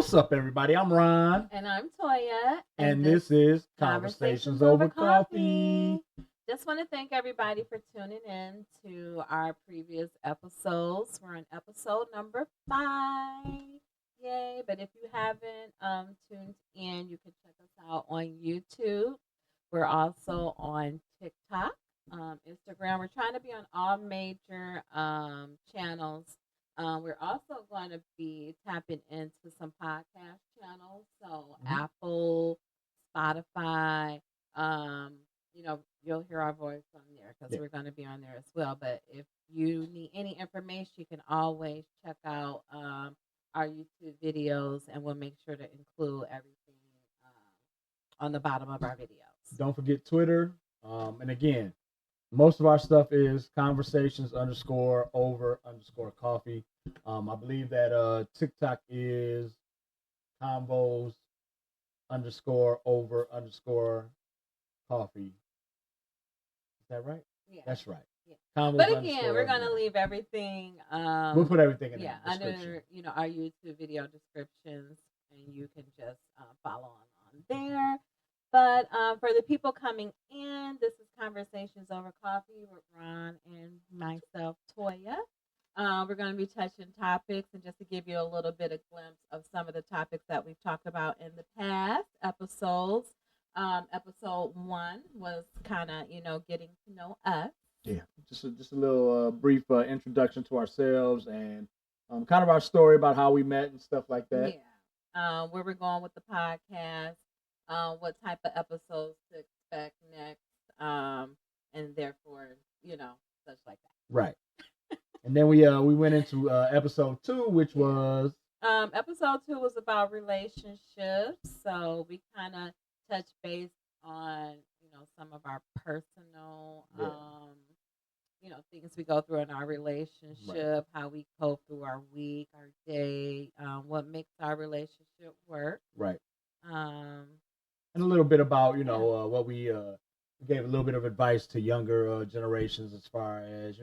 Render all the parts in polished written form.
What's up, everybody? I'm Ron, And I'm Toya, and this is Conversations Conversations Over Over Coffee. Coffee. Just want to thank everybody for tuning in to our previous episodes. We're on episode number 5. Yay. But if you haven't tuned in, you can check us out on YouTube. We're also on TikTok, Instagram. We're trying to be on all major channels. We're also going to be tapping into some podcast channels. So Apple, Spotify, you'll hear our voice on there because we're going to be on there as well. But if you need any information, you can always check out our YouTube videos, and we'll make sure to include everything on the bottom of our videos. Don't forget Twitter. And again, most of our stuff is conversations _over_ coffee. I believe that TikTok is convos _over_ coffee. Is that right? Yeah. That's right. Yeah. Combos But again, we're gonna leave everything. We'll put everything in the description. under our YouTube video descriptions, and you can just follow on there. But for the people coming in, this is Conversations Over Coffee with Ron and myself, Toya. We're going to be touching topics, and just to give you a little bit of glimpse of some of the topics that we've talked about in the past episodes. Episode 1 was kind of, getting to know us. Yeah, just a little brief introduction to ourselves and kind of our story about how we met and stuff like that. Yeah, where we're going with the podcast. What type of episodes to expect next, and therefore, such like that. Right. And then we went into episode 2, which was episode 2 was about relationships. So we kind of touched base on some of our personal things we go through in our relationship, how we cope through our week, our day, what makes our relationship work. Right. And a little bit about, what we gave a little bit of advice to younger generations as far as,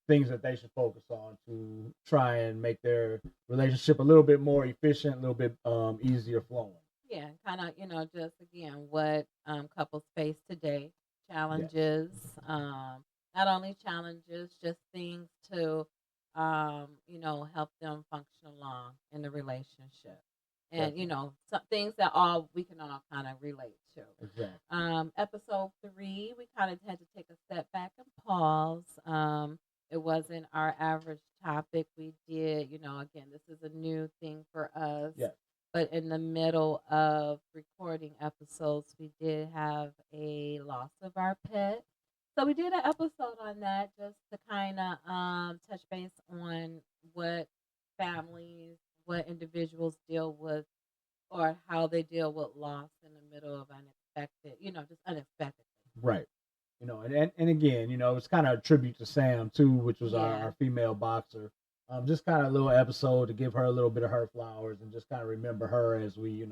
things that they should focus on to try and make their relationship a little bit more efficient, a little bit easier flowing. Yeah, kind of, just again, what couples face today, challenges, not only challenges, just things to, help them function along in the relationship. And, some things that we can all kind of relate to. Exactly. Episode 3, we kind of had to take a step back and pause. It wasn't our average topic. We did, again, this is a new thing for us. Yes. But in the middle of recording episodes, we did have a loss of our pet. So we did an episode on that just to kind of touch base on what families, what individuals deal with, or how they deal with loss in the middle of unexpected, just unexpectedly. Right. And again, it's kind of a tribute to Sam too, which was our female boxer. Just kind of a little episode to give her a little bit of her flowers and just kind of remember her as we,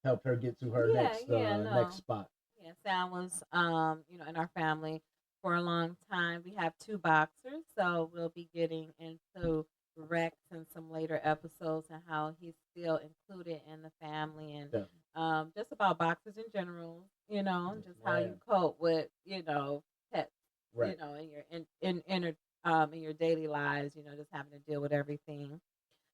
helped her get to her next spot. Yeah, Sam was, in our family for a long time. We have 2 boxers, so we'll be getting into Rex in some later episodes and how he's still included in the family, and just about boxers in general, just how you cope with, pets, right. in your daily lives, just having to deal with everything.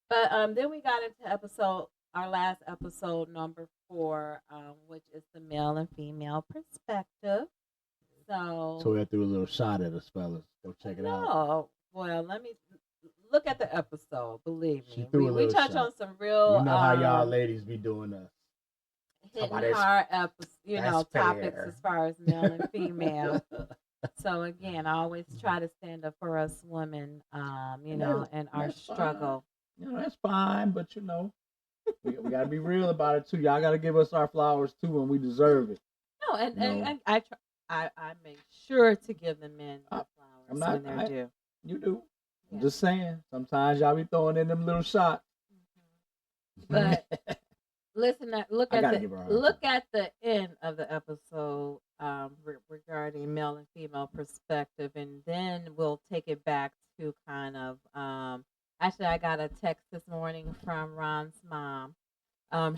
But then we got into our last episode, number 4, which is the male and female perspective. So we threw a little shot at us, fellas. Go check it out. No, well, let me look at the episode. Believe me, we touch on some real. You know how y'all ladies be doing us. Hitting hard topics as far as male and female. So again, I always try to stand up for us women, and our struggle. Fine. That's fine, but we got to be real about it too. Y'all got to give us our flowers too when we deserve it. No, and I make sure to give the men flowers when they're due. You do. Yeah. I'm just saying. Sometimes y'all be throwing in them little shots. But listen, look at the end of the episode regarding male and female perspective, and then we'll take it back to kind of Actually, I got a text this morning from Ron's mom.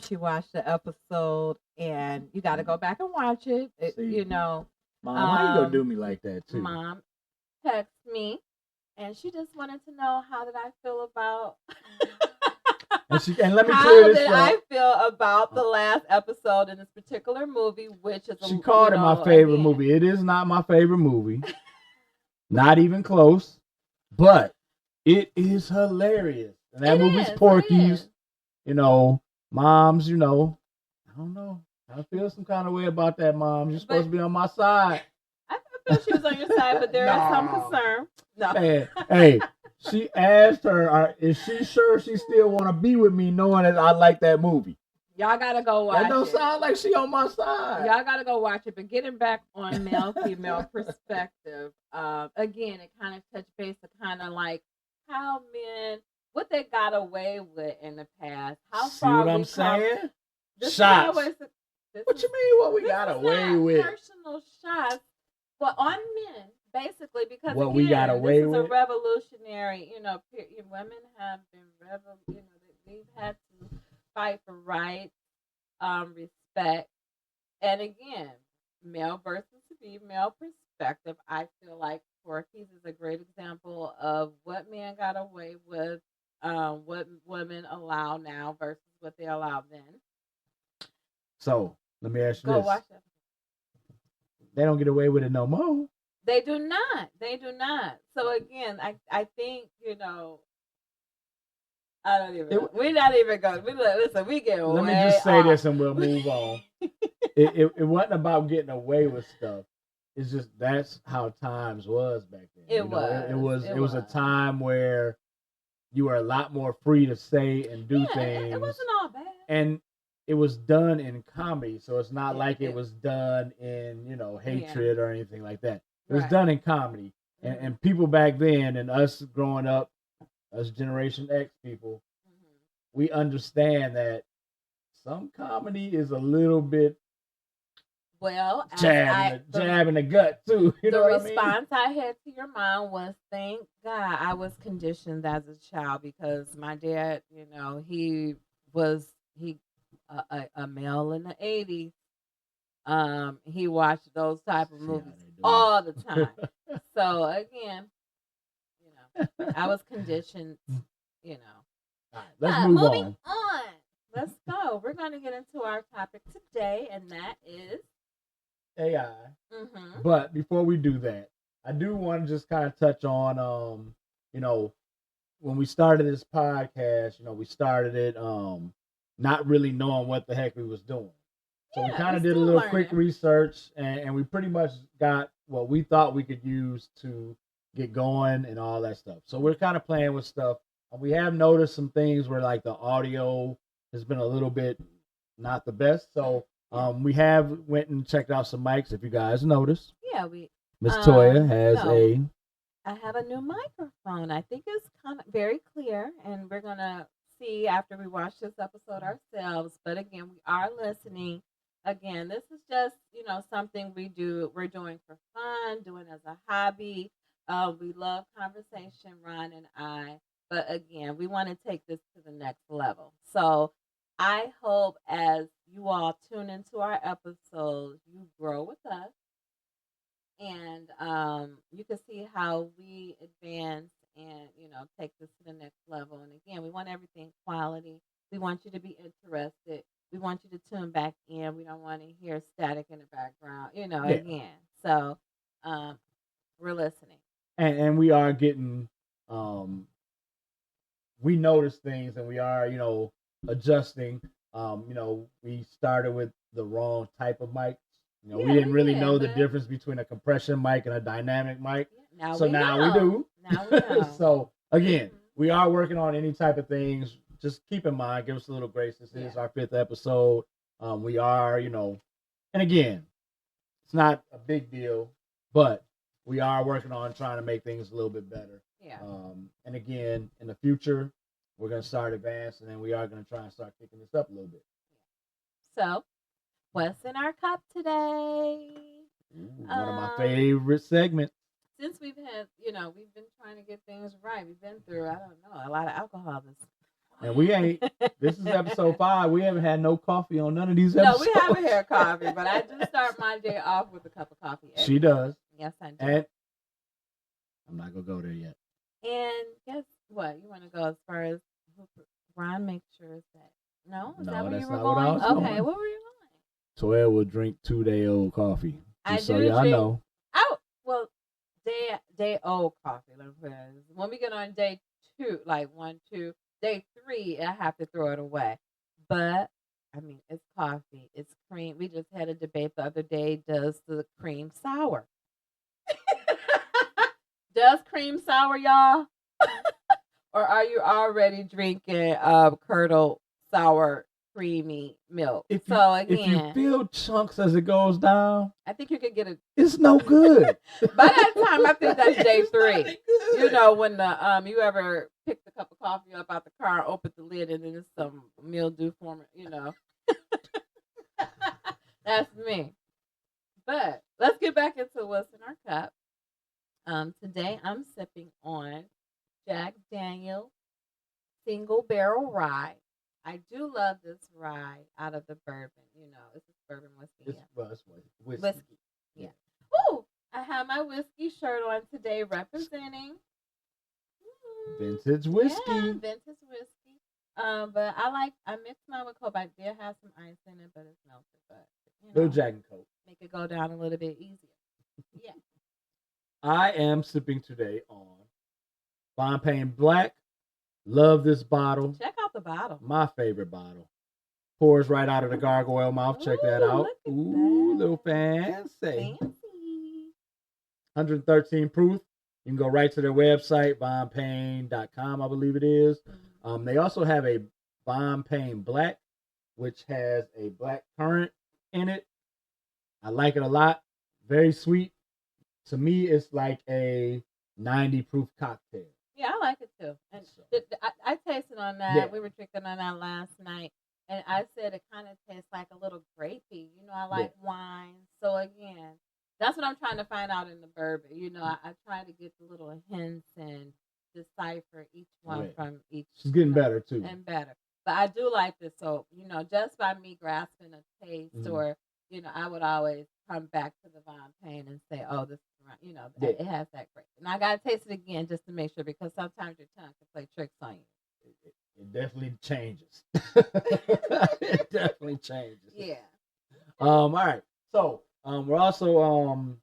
She watched the episode, and you got to go back and watch it. You know, Mom, how you gonna do me like that too? Mom texted me, and she just wanted to know how did I feel about. and let me clear this up. How did I feel about the last episode in this particular movie, which is she called it my favorite movie. It is not my favorite movie, not even close, but it is hilarious. And that movie's Porky's. You know, moms. You know, I don't know. I feel some kind of way about that, Mom. You're supposed to be on my side. I feel she was on your side, but there is some concern. No. Man, hey. She asked her, "Is she sure she still want to be with me, knowing that I like that movie?" Y'all gotta go watch it. That don't sound like she on my side. Y'all gotta go watch it. But getting back on male-female perspective, again, it kind of touched base to kind of like how men, what they got away with in the past. How See far what I'm saying? Shots. What you mean? What we got away with? Personal shots, but on men. Basically, because what again, we got away this is with? A revolutionary, women have been they've had to fight for rights, respect, and again, male versus female perspective. I feel like Porky's is a great example of what men got away with, what women allow now versus what they allowed then. So let me ask you this: Go watch it. They don't get away with it no more. They do not. So again, I think, I don't even. We're not even going. Listen, we get. Let me just say this, and we'll move on. It wasn't about getting away with stuff. It's just that's how times was back then. It was a time where you were a lot more free to say and do things. It wasn't all bad. And it was done in comedy, so it's not like it was done in hatred or anything like that. It was done in comedy. And people back then, and us growing up, us Generation X people, we understand that some comedy is a little bit jab in the gut too. You know what I mean? The response I had to your mom was, thank God I was conditioned as a child, because my dad, he was a male in the 80s. He watched those type of movies all the time. So again, I was conditioned, All right, let's move moving on. Let's go. We're going to get into our topic today, and that is AI. But before we do that, I do want to just kind of touch on, when we started this podcast, we started it not really knowing what the heck we was doing. So we kind of did a little quick research, and we pretty much got what we thought we could use to get going and all that stuff. So we're kind of playing with stuff. And we have noticed some things where like the audio has been a little bit not the best. So we have went and checked out some mics, if you guys notice. Yeah, Miss Toya has I have a new microphone. I think it's kind of very clear, and we're gonna see after we watch this episode ourselves. But again, we are listening. Again, this is just something we're doing for fun, doing as a hobby. We love conversation, Ron and I. But again, we want to take this to the next level. So I hope as you all tune into our episodes, you grow with us. And you can see how we advance and, take this to the next level. And again, we want everything quality. We want you to be interested. We want you to tune back in. We don't want to hear static in the background, again. So we're listening. And we are getting, we notice things, and we are, adjusting. We started with the wrong type of mic. We didn't really know the difference between a compression mic and a dynamic mic. Now we do. Now we know. So again, we are working on any type of things. Just keep in mind, give us a little grace. This is our 5th episode. We are, and again, it's not a big deal, but we are working on trying to make things a little bit better. Yeah. And again, in the future, we're going to start advancing, and we are going to try and start kicking this up a little bit. So, what's in our cup today? One of my favorite segments. since we've had, we've been trying to get things right. We've been through, I don't know, a lot of alcohol. And we ain't. This is episode 5. We haven't had no coffee on none of these No, episodes. we haven't had coffee, but I do start my day off with a cup of coffee. She does. Yes, I do. And I'm not gonna go there yet. And guess what? You want to go as far as Ron? Make sure is that no? Is that where that's you were not what I going? was Okay, going. where were you going? Toya will drink 2-day-old coffee. I Just so do y'all drink- know. Oh, well, day old coffee. Let me put it. When we get on day 2, like 1, 2, day 3, I have to throw it away. But I mean, it's coffee. It's cream. We just had a debate the other day. Does the cream sour? Does cream sour, y'all? Or are you already drinking curdled sour creamy milk? If you feel chunks as it goes down, I think you could get it. it's no good. By that time, I think that's day 3. You know, when the you ever pick the cup of coffee up out the car, open the lid, and then there's some mildew forming. That's me. But let's get back into what's in our cup. Today I'm sipping on Jack Daniel's Single Barrel Rye. I do love this rye out of the bourbon. It's a bourbon whiskey. It's Whiskey. Yeah. Ooh, I have my whiskey shirt on today representing vintage whiskey. Yeah, vintage whiskey. But I mixed mine with Coke. I did have some ice in it, but it's melted. But Little Jack and Coke. Make it go down a little bit easier. Yeah. I am sipping today on Champagne Black. Love this bottle. Check out the bottle. My favorite bottle. Pours right out of the gargoyle mouth. Check that out. Ooh, little fancy. 113 proof. You can go right to their website, bonpain.com, I believe it is. They also have a Bonpain Black, which has a black currant in it. I like it a lot. Very sweet. To me, it's like a 90 proof cocktail. Yeah, I like it too. And I tasted on that. Yeah. We were drinking on that last night. And I said it kind of tastes like a little grapey. I like wine. So, again, that's what I'm trying to find out in the bourbon. I try to get the little hints and decipher each one from each. She's getting better, too. And better. But I do like this. So, just by me grasping a taste or, I would always come back to the Bonpain and say, oh, this is, it has that grape. And I got to taste it again just to make sure because sometimes your tongue can play tricks on you. It definitely changes. It definitely changes. Yeah. All right. So we're also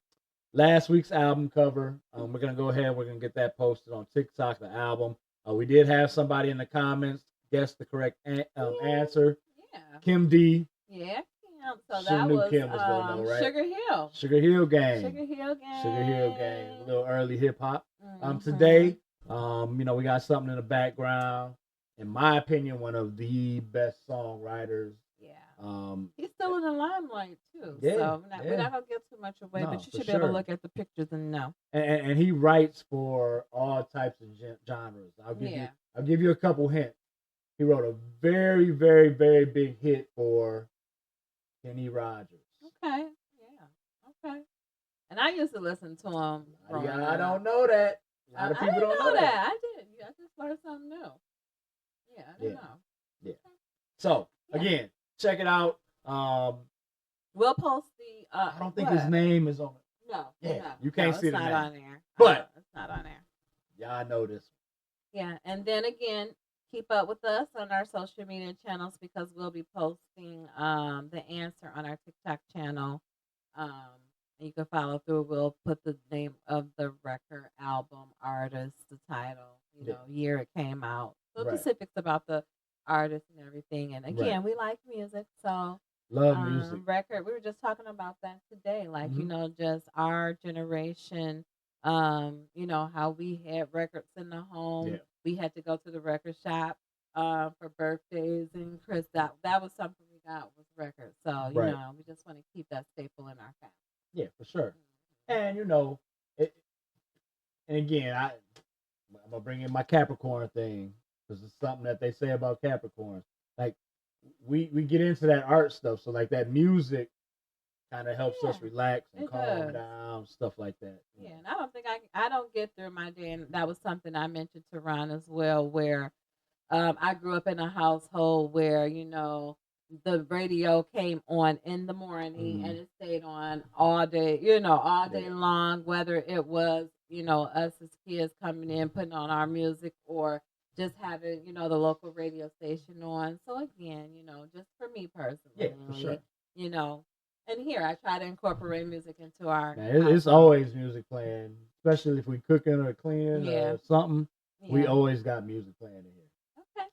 last week's album cover. We're gonna go ahead. We're gonna get that posted on TikTok. The album. We did have somebody in the comments guess the correct answer. Yeah. Kim D. Yeah. So that was Kim was gonna know, right? Sugar Hill. Sugar Hill Gang. Sugar Hill Gang. Sugar Hill Gang. A little early hip hop. Today, we got something in the background. In my opinion, one of the best songwriters. Yeah. He's still in the limelight too. Yeah. So we're not gonna give too much away, but you should be able to look at the pictures and know. And he writes for all types of genres. I'll give you a couple hints. He wrote a very, very, very big hit for Kenny Rogers. Okay. Yeah. Okay. And I used to listen to him. Yeah, I don't know that. A lot of people don't know that. I did. I just learned something new. Yeah, I didn't know. Yeah. So again, check it out. We'll post the. I don't think his name is on it. No. Yeah. No. You can't see the name. It's not on there. But it's not on there. Y'all know this. Yeah, and then again, keep up with us on our social media channels because we'll be posting the answer on our TikTok channel. You can follow through. We'll put the name of the record, album, artist, the title, year it came out. So specifics about the artist and everything. And again, we like music, so love music. Record. We were just talking about that today. Like, just our generation, how we had records in the home. Yeah. We had to go to the record shop for birthdays and Christmas. That was something we got was records. So, we just want to keep that staple in our family. Yeah, for sure. And and again, I'm gonna bring in my Capricorn thing because it's something that they say about Capricorns. Like we get into that art stuff, so like that music kind of helps us Yeah, relax and it calm does. down, stuff like that. Yeah, and I don't think I don't get through my day, and that was something I mentioned to Ron as well, where I grew up in a household where, the radio came on in the morning Mm-hmm. and it stayed on all day, all Yeah, day long, whether it was, us as kids coming in, putting on our music, or just having, the local radio station on. So again, just for me yeah, for personally, sure. you know, and here I try to incorporate music into our Man, it's household. always music playing, especially if we cooking or cleaning Yeah, or something. We yeah. always got music playing in here. Okay.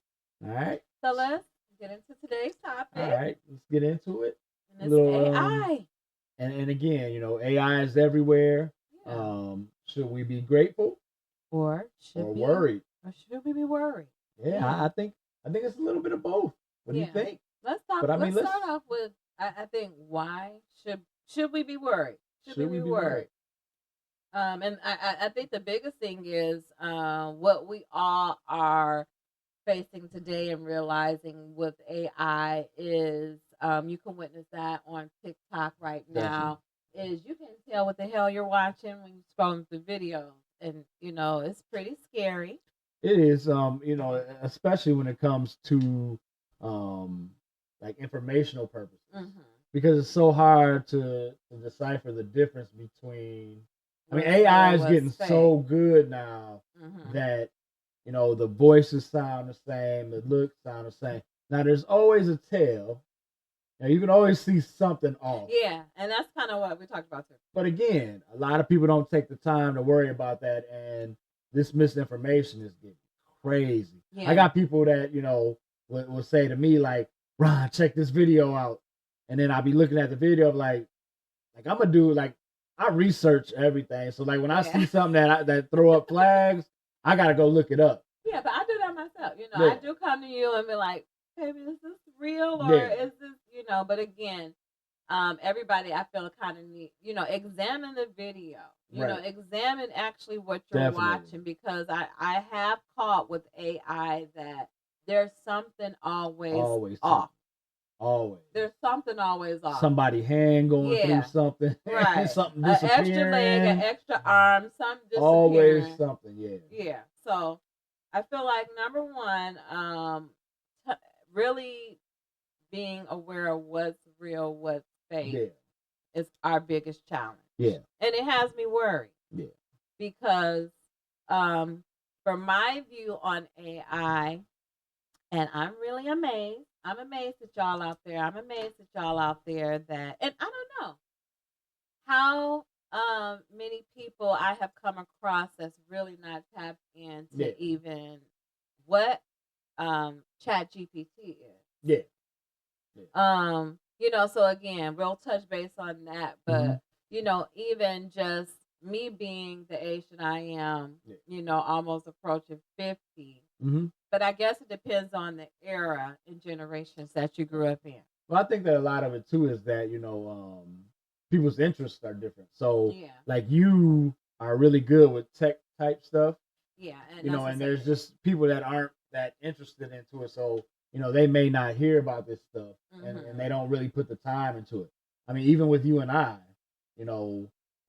All right, So let's get into today's all topic, right. Let's get into it. and A it's little AI. and again, AI is everywhere. Yeah. Should we be grateful Or or should be worried? or should we be worried? Yeah, Yeah. I think it's a little bit of both. What do you Yeah. think? Let's talk But I mean, let's let's start off with I think why should we be worried? Should we should we be be worried? worried? And I think the biggest thing is what we all are facing today and realizing with AI is you can witness that on TikTok right Definitely. now is you can tell what the hell you're watching when you're scrolling through videos, and it's pretty scary. It is, especially when it comes to um, like informational purposes, Mm-hmm. because it's so hard to decipher the difference between. I mean, What's AI real, is what's getting fake. so good now Mm-hmm. that the voices sound the same, the looks sound the same. Now, there's always a tail. Now, you can always see something off. Yeah, and that's kind of what we talked about too. But again, a lot of people don't take the time to worry about that, and this misinformation is getting crazy. I Yeah. got people that will say to me like, "Ron, check this video out," and then I'll be looking at the video like I'm gonna do like I research everything. So like when I Yeah. see something that throw up flags, I gotta go look it up. Yeah, but I do that myself. Yeah, I do come to you and be like, baby, is this real or yeah, is this, but again, everybody I feel kind of need, examine the video, right, examine actually what you're definitely, watching, because I have caught with AI that there's something always always off. always. There's something always off. Somebody hand going through Yeah, something, right. something An extra leg, an disappearing. extra arm, something Always disappearing. something, yeah. Yeah. So I feel like number one, t- really being aware of what's real, what's fake Yeah. is our biggest challenge. Yeah. And it has me worried Yeah. because, for my view on AI, and I'm really amazed. I'm amazed at y'all out there. I'm amazed at y'all out there that, and I don't know how many people I have come across that's really not tapped into Yeah. even what Chat GPT is. Yeah. So again, we'll touch base on that, but even just me being the age that I am, Yeah. almost approaching 50. Mm-hmm. But I guess it depends on the era and generations that you grew up in. Well, I think that a lot of it too is that people's interests are different. So Yeah. like you are really good with tech type stuff, Yeah, and and there's just people that aren't that interested into it. So they may not hear about this stuff, and they don't really put the time into it. I mean, even with you and I,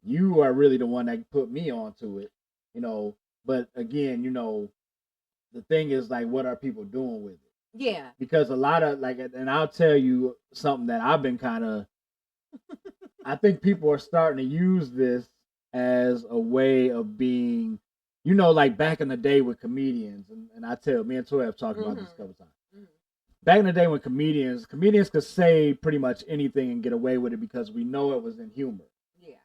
you are really the one that put me onto it. But again, the thing is like, what are people doing with it? Yeah. Because a lot of like, and I'll tell you something that I've been kind of, I think people are starting to use this as a way of being, like back in the day with comedians, and I tell me and Toy have talked about this a couple times. Mm-hmm. Back in the day when comedians could say pretty much anything and get away with it because we know it was in humor. Yeah.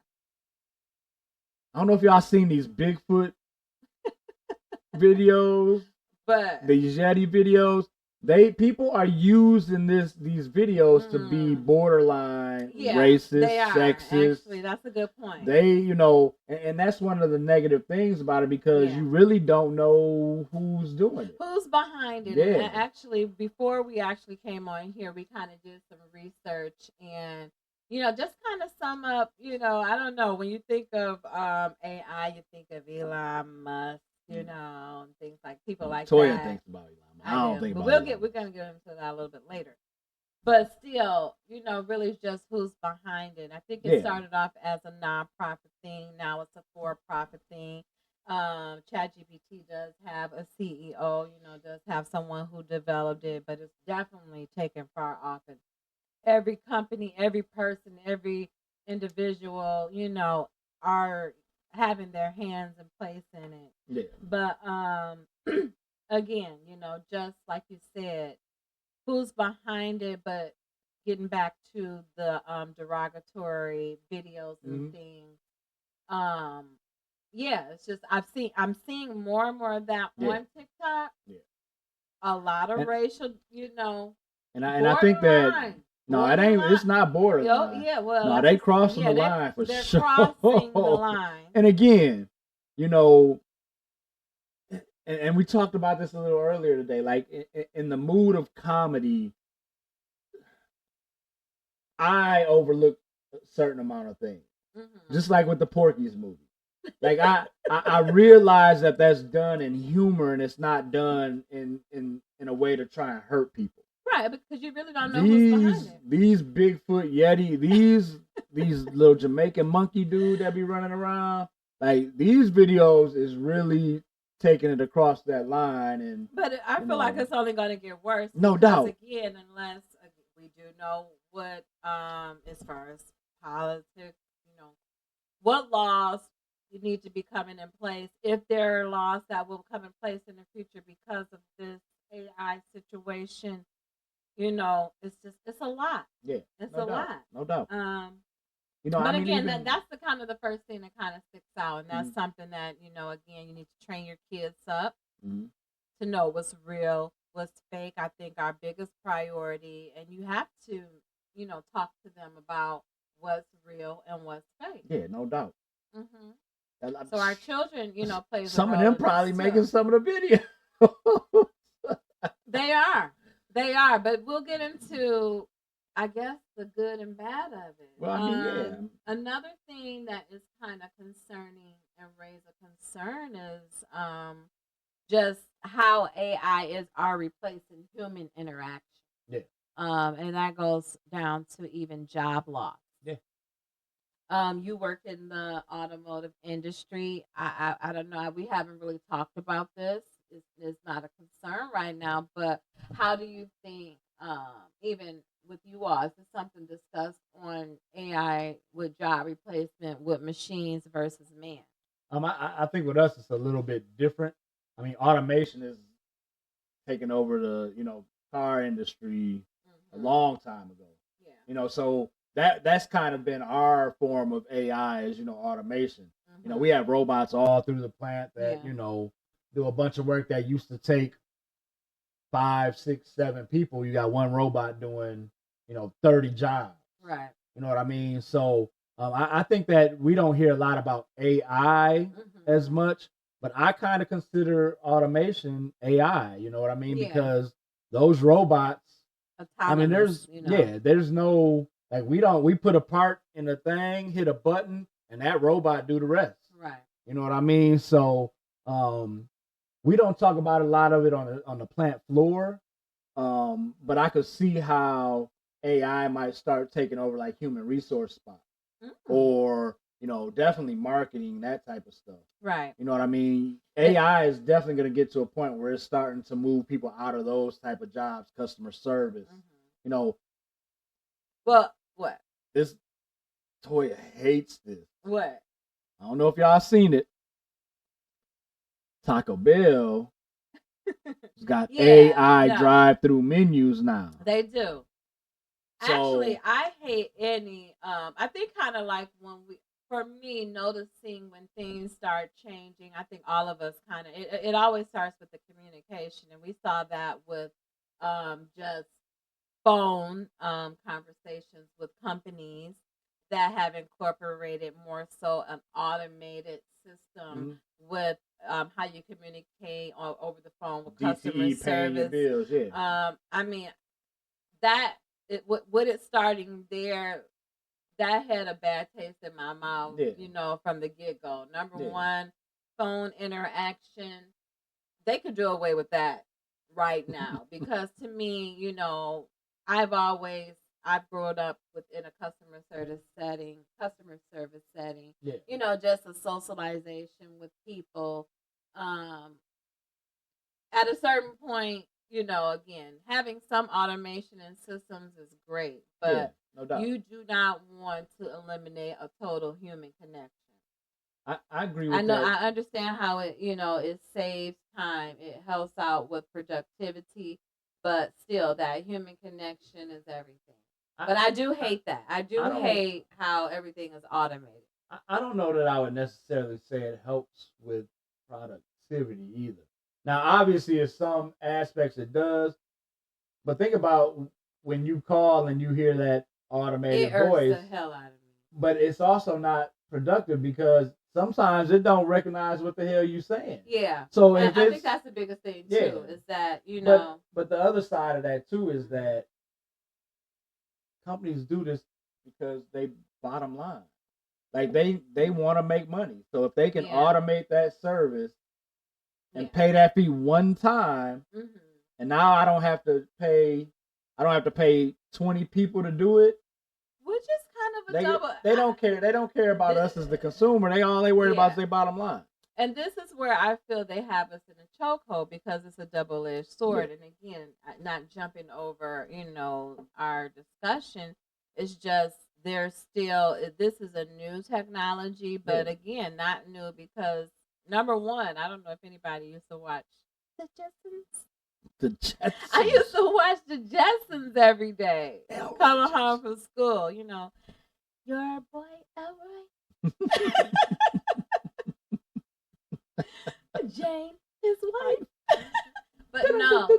I don't know if y'all seen these Bigfoot videos, but these Yeti videos. People are using these videos to be borderline racist, they are. sexist. Actually, that's a good point. They, and that's one of the negative things about it, because you really don't know who's doing it, who's behind it. Yeah. And actually, before we actually came on here, we kind of did some research and just kind of sum up. I don't know, when you think of AI, you think of Elon Musk. And things like people like LaToya that. thinks about Elon. I don't think but about we're gonna get into that a little bit later. but still, really just who's behind it. I think it Yeah. started off as a nonprofit thing. Now it's a for-profit thing. ChatGPT does have a CEO, does have someone who developed it, but it's definitely taken far off. And every company, every person, every individual, are having their hands and place in it. Yeah. But again, just like you said, who's behind it, but getting back to the derogatory videos and things. Um yeah, it's just I'm seeing more and more of that on TikTok. Yeah. A lot of racial, and I think that no, it ain't. It's not borderline. Oh, yeah, well, no, they crossing the line for they're sure. crossing the line. And again, and we talked about this a little earlier today. Like in the mood of comedy, I overlook a certain amount of things. Just like with the Porky's movie. Like I realize that that's done in humor and it's not done in a way to try and hurt people. Right, because you really don't know who's behind it. These Bigfoot Yeti, these little Jamaican monkey dude that be running around, like these videos is really taking it across that line. But I feel like it's only going to get worse. No doubt. Again, unless we do know what, as far as politics, what laws need to be coming in place, if there are laws that will come in place in the future because of this AI situation. It's a lot. Yeah, it's a lot. No doubt. But again, that's the kind of the first thing that kind of sticks out, and that's something that again, you need to train your kids up to know what's real, what's fake. I think our biggest priority, and you have to, talk to them about what's real and what's fake. Yeah, no doubt. So our children, play some of them probably making some of the videos. They are, but we'll get into, I guess, the good and bad of it. Well, Another thing that is kind of concerning and raise a concern is just how AI are replacing human interaction. Yeah. And that goes down to even job loss. Yeah. You work in the automotive industry. I don't know. We haven't really talked about this. It's not a concern right now, but how do you think, even with you all, is this something discussed on AI with job replacement with machines versus man? I think with us it's a little bit different. I mean, automation is taking over the car industry a long time ago. Yeah. So that's kind of been our form of AI is automation. We have robots all through the plant that do a bunch of work that used to take 5, 6, 7 people. You got one robot doing 30 jobs. Right. You know what I mean? So I think that we don't hear a lot about AI as much, but I kind of consider automation AI. You know what I mean? Yeah. Because those robots, autonomous, there's no, like, we put a part in a thing, hit a button, and that robot do the rest. Right. You know what I mean? So we don't talk about a lot of it on the plant floor, but I could see how AI might start taking over like human resource spots, or definitely marketing, that type of stuff. Right. You know what I mean? AI is definitely going to get to a point where it's starting to move people out of those type of jobs, customer service. Well, what? This Toya hates this. What? I don't know if y'all seen it. Taco Bell has got AI drive-through menus now. They do. So, actually, I hate any. I think kind of like for me, noticing when things start changing. I think all of us kind of. It always starts with the communication, and we saw that with just phone conversations with companies that have incorporated more so an automated system with how you communicate over the phone with customer service. Bills, yeah. I mean, that with it starting there, that had a bad taste in my mouth, from the get-go. Number one, phone interaction. They could do away with that right now because to me, I've grown up within a customer service setting. Yeah. You know, just a socialization with people. Um, at a certain point, you know, again, having some automation and systems is great, but no doubt. you do not want to eliminate a total human connection. I agree with that. I understand how it, you know, it saves time, it helps out with productivity, but still, that human connection is everything. But I do hate that. I hate how everything is automated. I don't know that I would necessarily say it helps with productivity either. Now, obviously, in some aspects it does, but think about when you call and you hear that automated voice. The hell out of me. But it's also not productive because sometimes it don't recognize what the hell you're saying. Yeah. So I think that's the biggest thing too, is that, you know. But the other side of that too is that companies do this because they bottom line. Like they want to make money. So if they can automate that service and pay that fee one time, and now I don't have to pay 20 people to do it. Which is kind of a double. They don't care. They don't care about us as the consumer. They worry about their bottom line. And this is where I feel they have us in a chokehold because it's a double-edged sword. And again, not jumping over, you know, our discussion. It's just this is a new technology, but again, not new because number one, I don't know if anybody used to watch the Jetsons. The Jetsons. I used to watch the Jetsons every day coming home from school. You know, your boy Elroy, Jane, his wife. But no,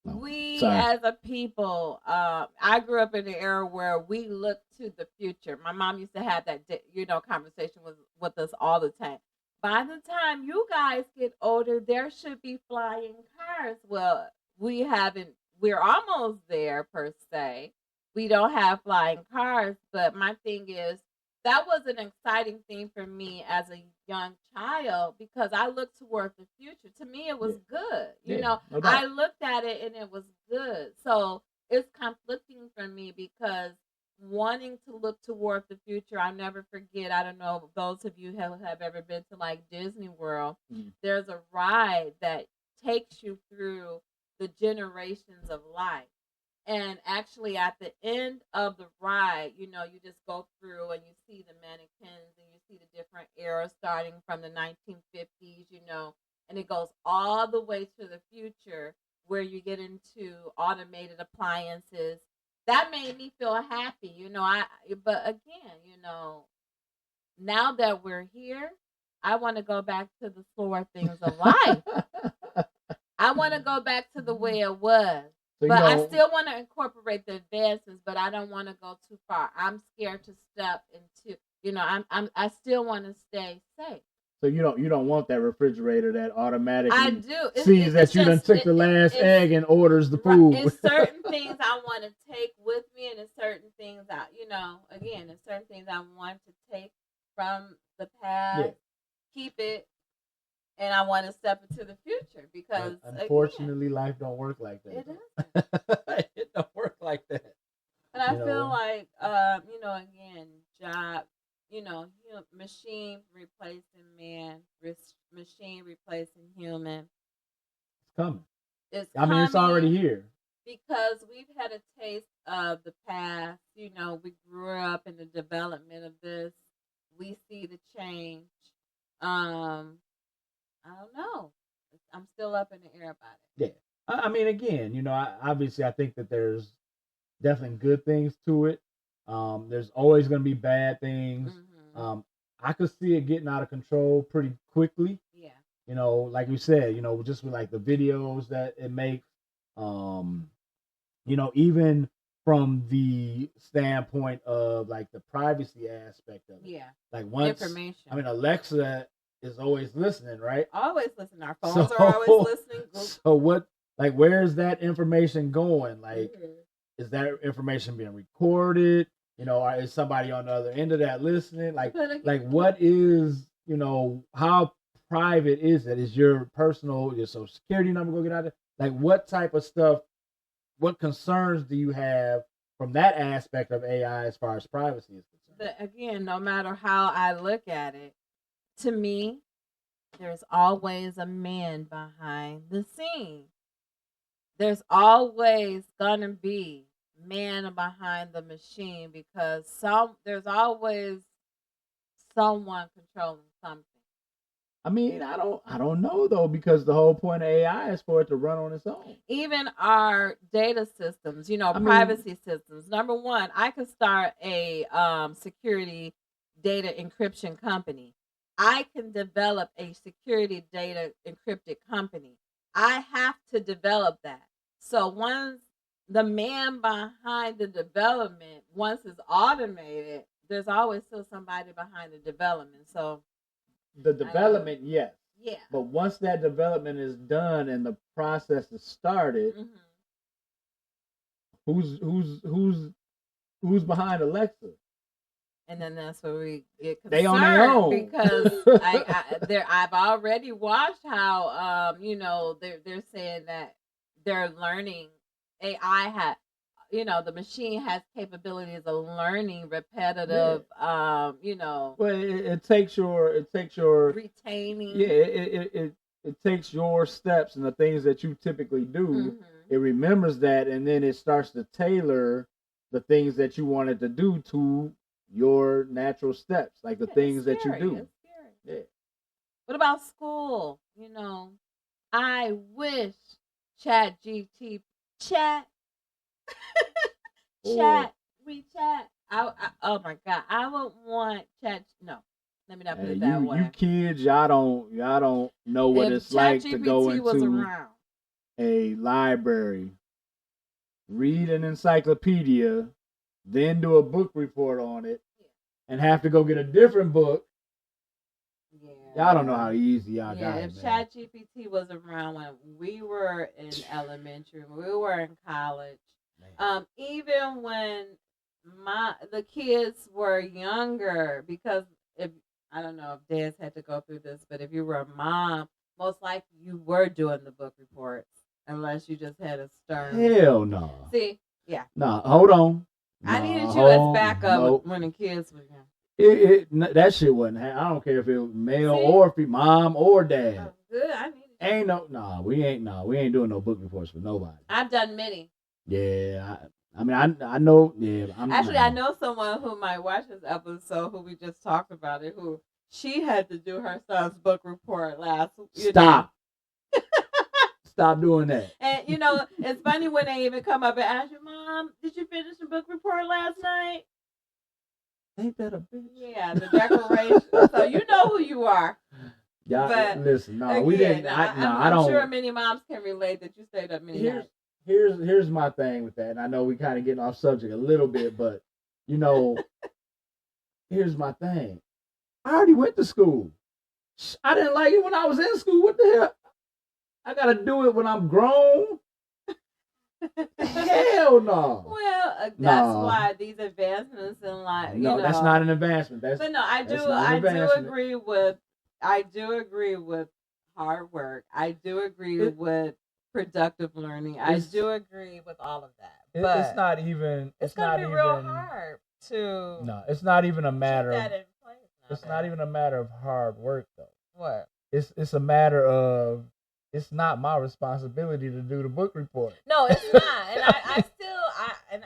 we as a people, I grew up in an era where we looked to the future. My mom used to have that, you know, conversation with us all the time. By the time you guys get older, there should be flying cars. Well, we're almost there per se. We don't have flying cars, but my thing is, that was an exciting thing for me as a young child because I looked toward the future. To me, it was good. You know, no I looked at it and it was good. So it's conflicting for me because wanting to look toward the future, I'll never forget. I don't know if those of you have ever been to like Disney World. There's a ride that takes you through the generations of life. And actually, at the end of the ride, you know, you just go through and you see the mannequins and you see the different eras starting from the 1950s, you know, and it goes all the way to the future where you get into automated appliances. That made me feel happy, you know. But again, you know, now that we're here, I want to go back to the slower things of life. I want to go back to the way it was. So, but I still want to incorporate the advancements, but I don't want to go too far. I'm scared to step into, you know, I still want to stay safe. So you don't want that refrigerator that automatically I do. sees that you done took the last egg and orders the food. It's certain things I want to take with me, and it's certain things it's certain things I want to take from the past, keep it, and I want to step into the future because unfortunately, life don't work like that. It doesn't. It don't work like that. And I feel like, you know, again, job, you know, machine replacing man, machine replacing human. It's coming. It's already here. Because we've had a taste of the past. You know, we grew up in the development of this. We see the change. I don't know. I'm still up in the air about it. Yeah. I mean, again, you know, I think that there's definitely good things to it. There's always going to be bad things. Mm-hmm. I could see it getting out of control pretty quickly. Yeah. You know, like you said, you know, just with like the videos that it makes, you know, even from the standpoint of like the privacy aspect of it. Yeah. Like once, information. I mean, Alexa is always listening, right? Always listening. Our phones are always listening. So what, like, where's that information going? Like, is that information being recorded? You know, is somebody on the other end of that listening? Like what is, you know, how private is it? Is your social security number going to get out there? Like, what type of stuff what concerns do you have from that aspect of AI as far as privacy is concerned? Again, no matter how I look at it, to me, there's always a man behind the scene. There's always gonna be man behind the machine because there's always someone controlling something. I mean, I don't know though, because the whole point of AI is for it to run on its own. Even our data systems, privacy systems. Number one, I could start a security data encryption company. I can develop a security data encrypted company. I have to develop that. So once the man behind the development, once it's automated, there's always still somebody behind the development. So the development, yes. Yeah. But once that development is done and the process is started, who's behind Alexa? And then that's where we get concerned. They on their own because I've already watched how they're saying that they're learning. AI had, the machine has capabilities of learning repetitive. Well, it takes your retaining. Yeah, it takes your steps and the things that you typically do. It remembers that, and then it starts to tailor the things that you wanted to do to your natural steps, like the things that you do. Yeah. What about school? I wish chat WeChat. Oh my God, I would want chat. No, let me not put it that way. You kids, y'all don't know what it's like to go into a library, read an encyclopedia, then do a book report on it, and have to go get a different book. Yeah. Y'all don't know how easy y'all got it. If ChatGPT was around when we were in elementary, when we were in college, even when the kids were younger, because if I don't know if dads had to go through this, but if you were a mom, most likely you were doing the book reports, unless you just had a stern. Hell no. See, yeah. No, hold on. I needed you as backup when the kids were young. That shit wasn't. I don't care if it was male or if mom or dad. Oh, good. I needed. Ain't we ain't doing no book reports for nobody. I've done many. Yeah, I mean I know. Yeah, I know someone who might watch this episode who we just talked about it. Who she had to do her son's book report last. Stop. Stop doing that. And it's funny when they even come up and ask you, Mom, did you finish the book report last night? Ain't that a bitch? Yeah, the declaration. So you know who you are. Yeah, but listen, no, again, we didn't. I don't. I'm sure many moms can relate that you stayed up many nights. Here's my thing with that, and I know we kind of getting off subject a little bit, but here's my thing. I already went to school. I didn't like it when I was in school. What the hell? I gotta do it when I'm grown. Hell no. Well, that's why these advancements in life. No, that's not an advancement. But no, I do agree with hard work. I do agree with productive learning. I do agree with all of that. But it's not even. It's gonna be real hard to. No, it's not even a matter of. It's not even a matter of hard work though. What? It's a matter of. It's not my responsibility to do the book report. No, it's not. And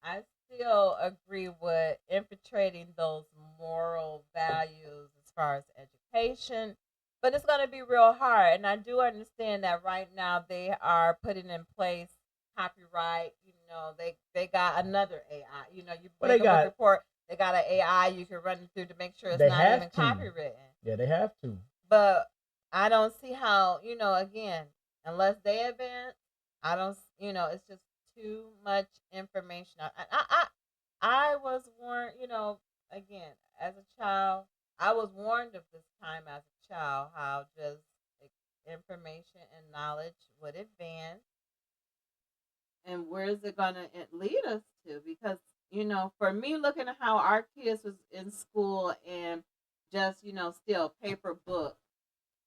I still agree with infiltrating those moral values as far as education. But it's going to be real hard. And I do understand that right now they are putting in place copyright. They got another AI. You make a book report. They got an AI you can run through to make sure it's not even copywritten. Yeah, they have to. But I don't see how, again, unless they advance, I don't, it's just too much information. I was warned, again, as a child, I was warned of this time as a child, how just information and knowledge would advance. And where is it going to lead us to? Because, for me, looking at how our kids was in school and just, still paper books,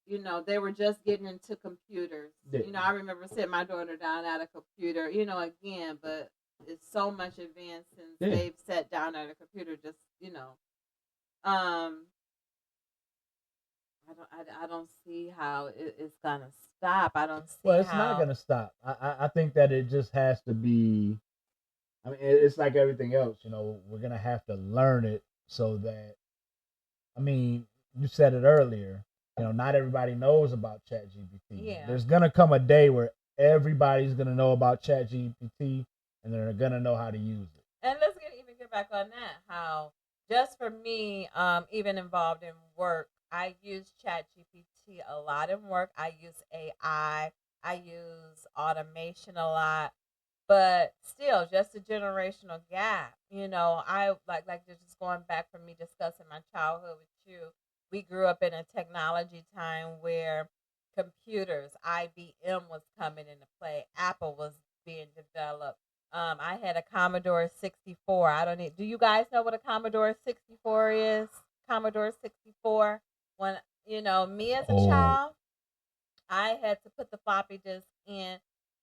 you know, they were just getting into computers. Yeah. You know, I remember sitting my daughter down at a computer, you know, again, but it's so much advanced since they've sat down at a computer. Just, you know, I don't see how it's gonna stop. I don't see. Well, it's not gonna stop. I think that it just has to be. I mean, it's like everything else. You know, we're gonna have to learn it so that. I mean, you said it earlier. You know, not everybody knows about ChatGPT. Yeah. There's gonna come a day where everybody's gonna know about ChatGPT and they're gonna know how to use it. And let's get back on that. How just for me, even involved in work, I use ChatGPT a lot in work. I use AI. I use automation a lot, but still, just a generational gap. You know, I like just going back from me discussing my childhood with you. We grew up in a technology time where computers, IBM was coming into play, Apple was being developed. I had a Commodore 64. I don't need. Do you guys know what a Commodore 64 is? Commodore 64. When you know me as a child, I had to put the floppy disk in.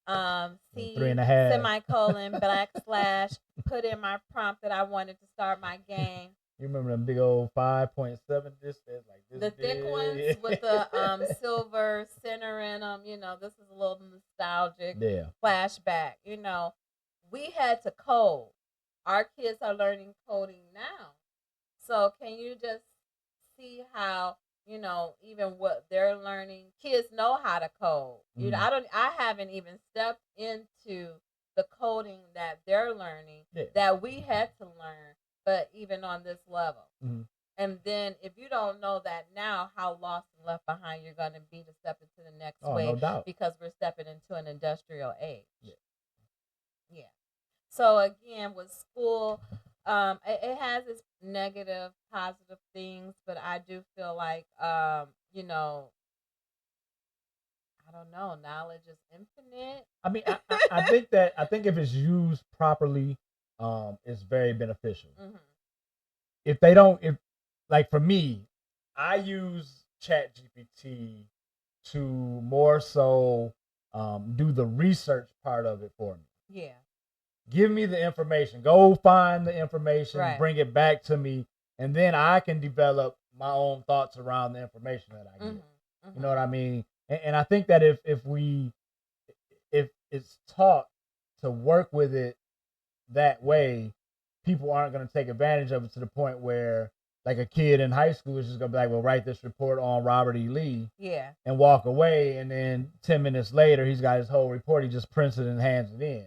C 3.5 semicolon backslash put in my prompt that I wanted to start my game. You remember them big old 5.7 discs, like this? The thick ones with the silver center in them. You know, this is a little nostalgic flashback. You know, we had to code. Our kids are learning coding now. So can you just see how, you know, even what they're learning, kids know how to code. You know, I haven't even stepped into the coding that they're learning that we had to learn, but even on this level. And then if you don't know that now, how lost and left behind you're going to be to step into the next wave, because we're stepping into an industrial age. Yeah. So again, with school, it has its negative, positive things, but I do feel like, you know, I don't know, knowledge is infinite. I mean, I think if it's used properly, it's very beneficial. If they don't, like for me, I use ChatGPT to more so do the research part of it for me. Yeah. Give me the information. Go find the information, bring it back to me, and then I can develop my own thoughts around the information that I get. You know what I mean? And I think that if it's taught to work with it that way, people aren't going to take advantage of it to the point where, like, a kid in high school is just going to be like, well, write this report on Robert E. Lee. Yeah. And walk away, and then 10 minutes later, he's got his whole report. He just prints it and hands it in.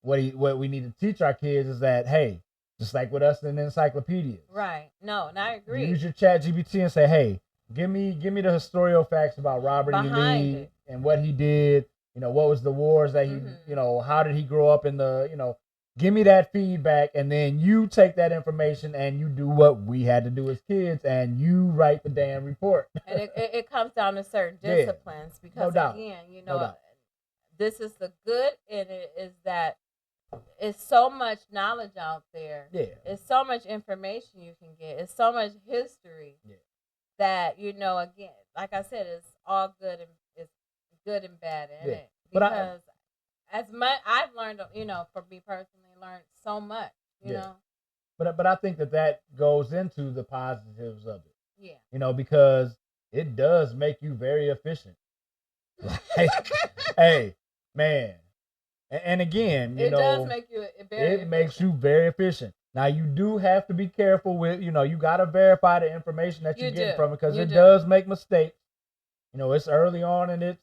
What we need to teach our kids is that, hey, just like with us in encyclopedias. Right. No, and I agree. Use your ChatGPT and say, hey, give me the historical facts about Robert E. Lee and what he did. You know, what was the wars that he, you know, how did he grow up in the, you know, give me that feedback, and then you take that information and you do what we had to do as kids, and you write the damn report. And it comes down to certain disciplines, because again, you know, this is the good in it is that it's so much knowledge out there. Yeah. It's so much information you can get. It's so much history that, you know, again, like I said, it's all good, and it's good and bad in it. Because as much I've learned, you know, for me personally, learned so much, you know. But I think that goes into the positives of it. Yeah. You know, because it does make you very efficient. Like, hey, man. And again, you know, does make you very efficient. Makes you very efficient. Now, you do have to be careful with, you know, you got to verify the information that you're getting from it, because it does make mistakes. You know, it's early on, and it's.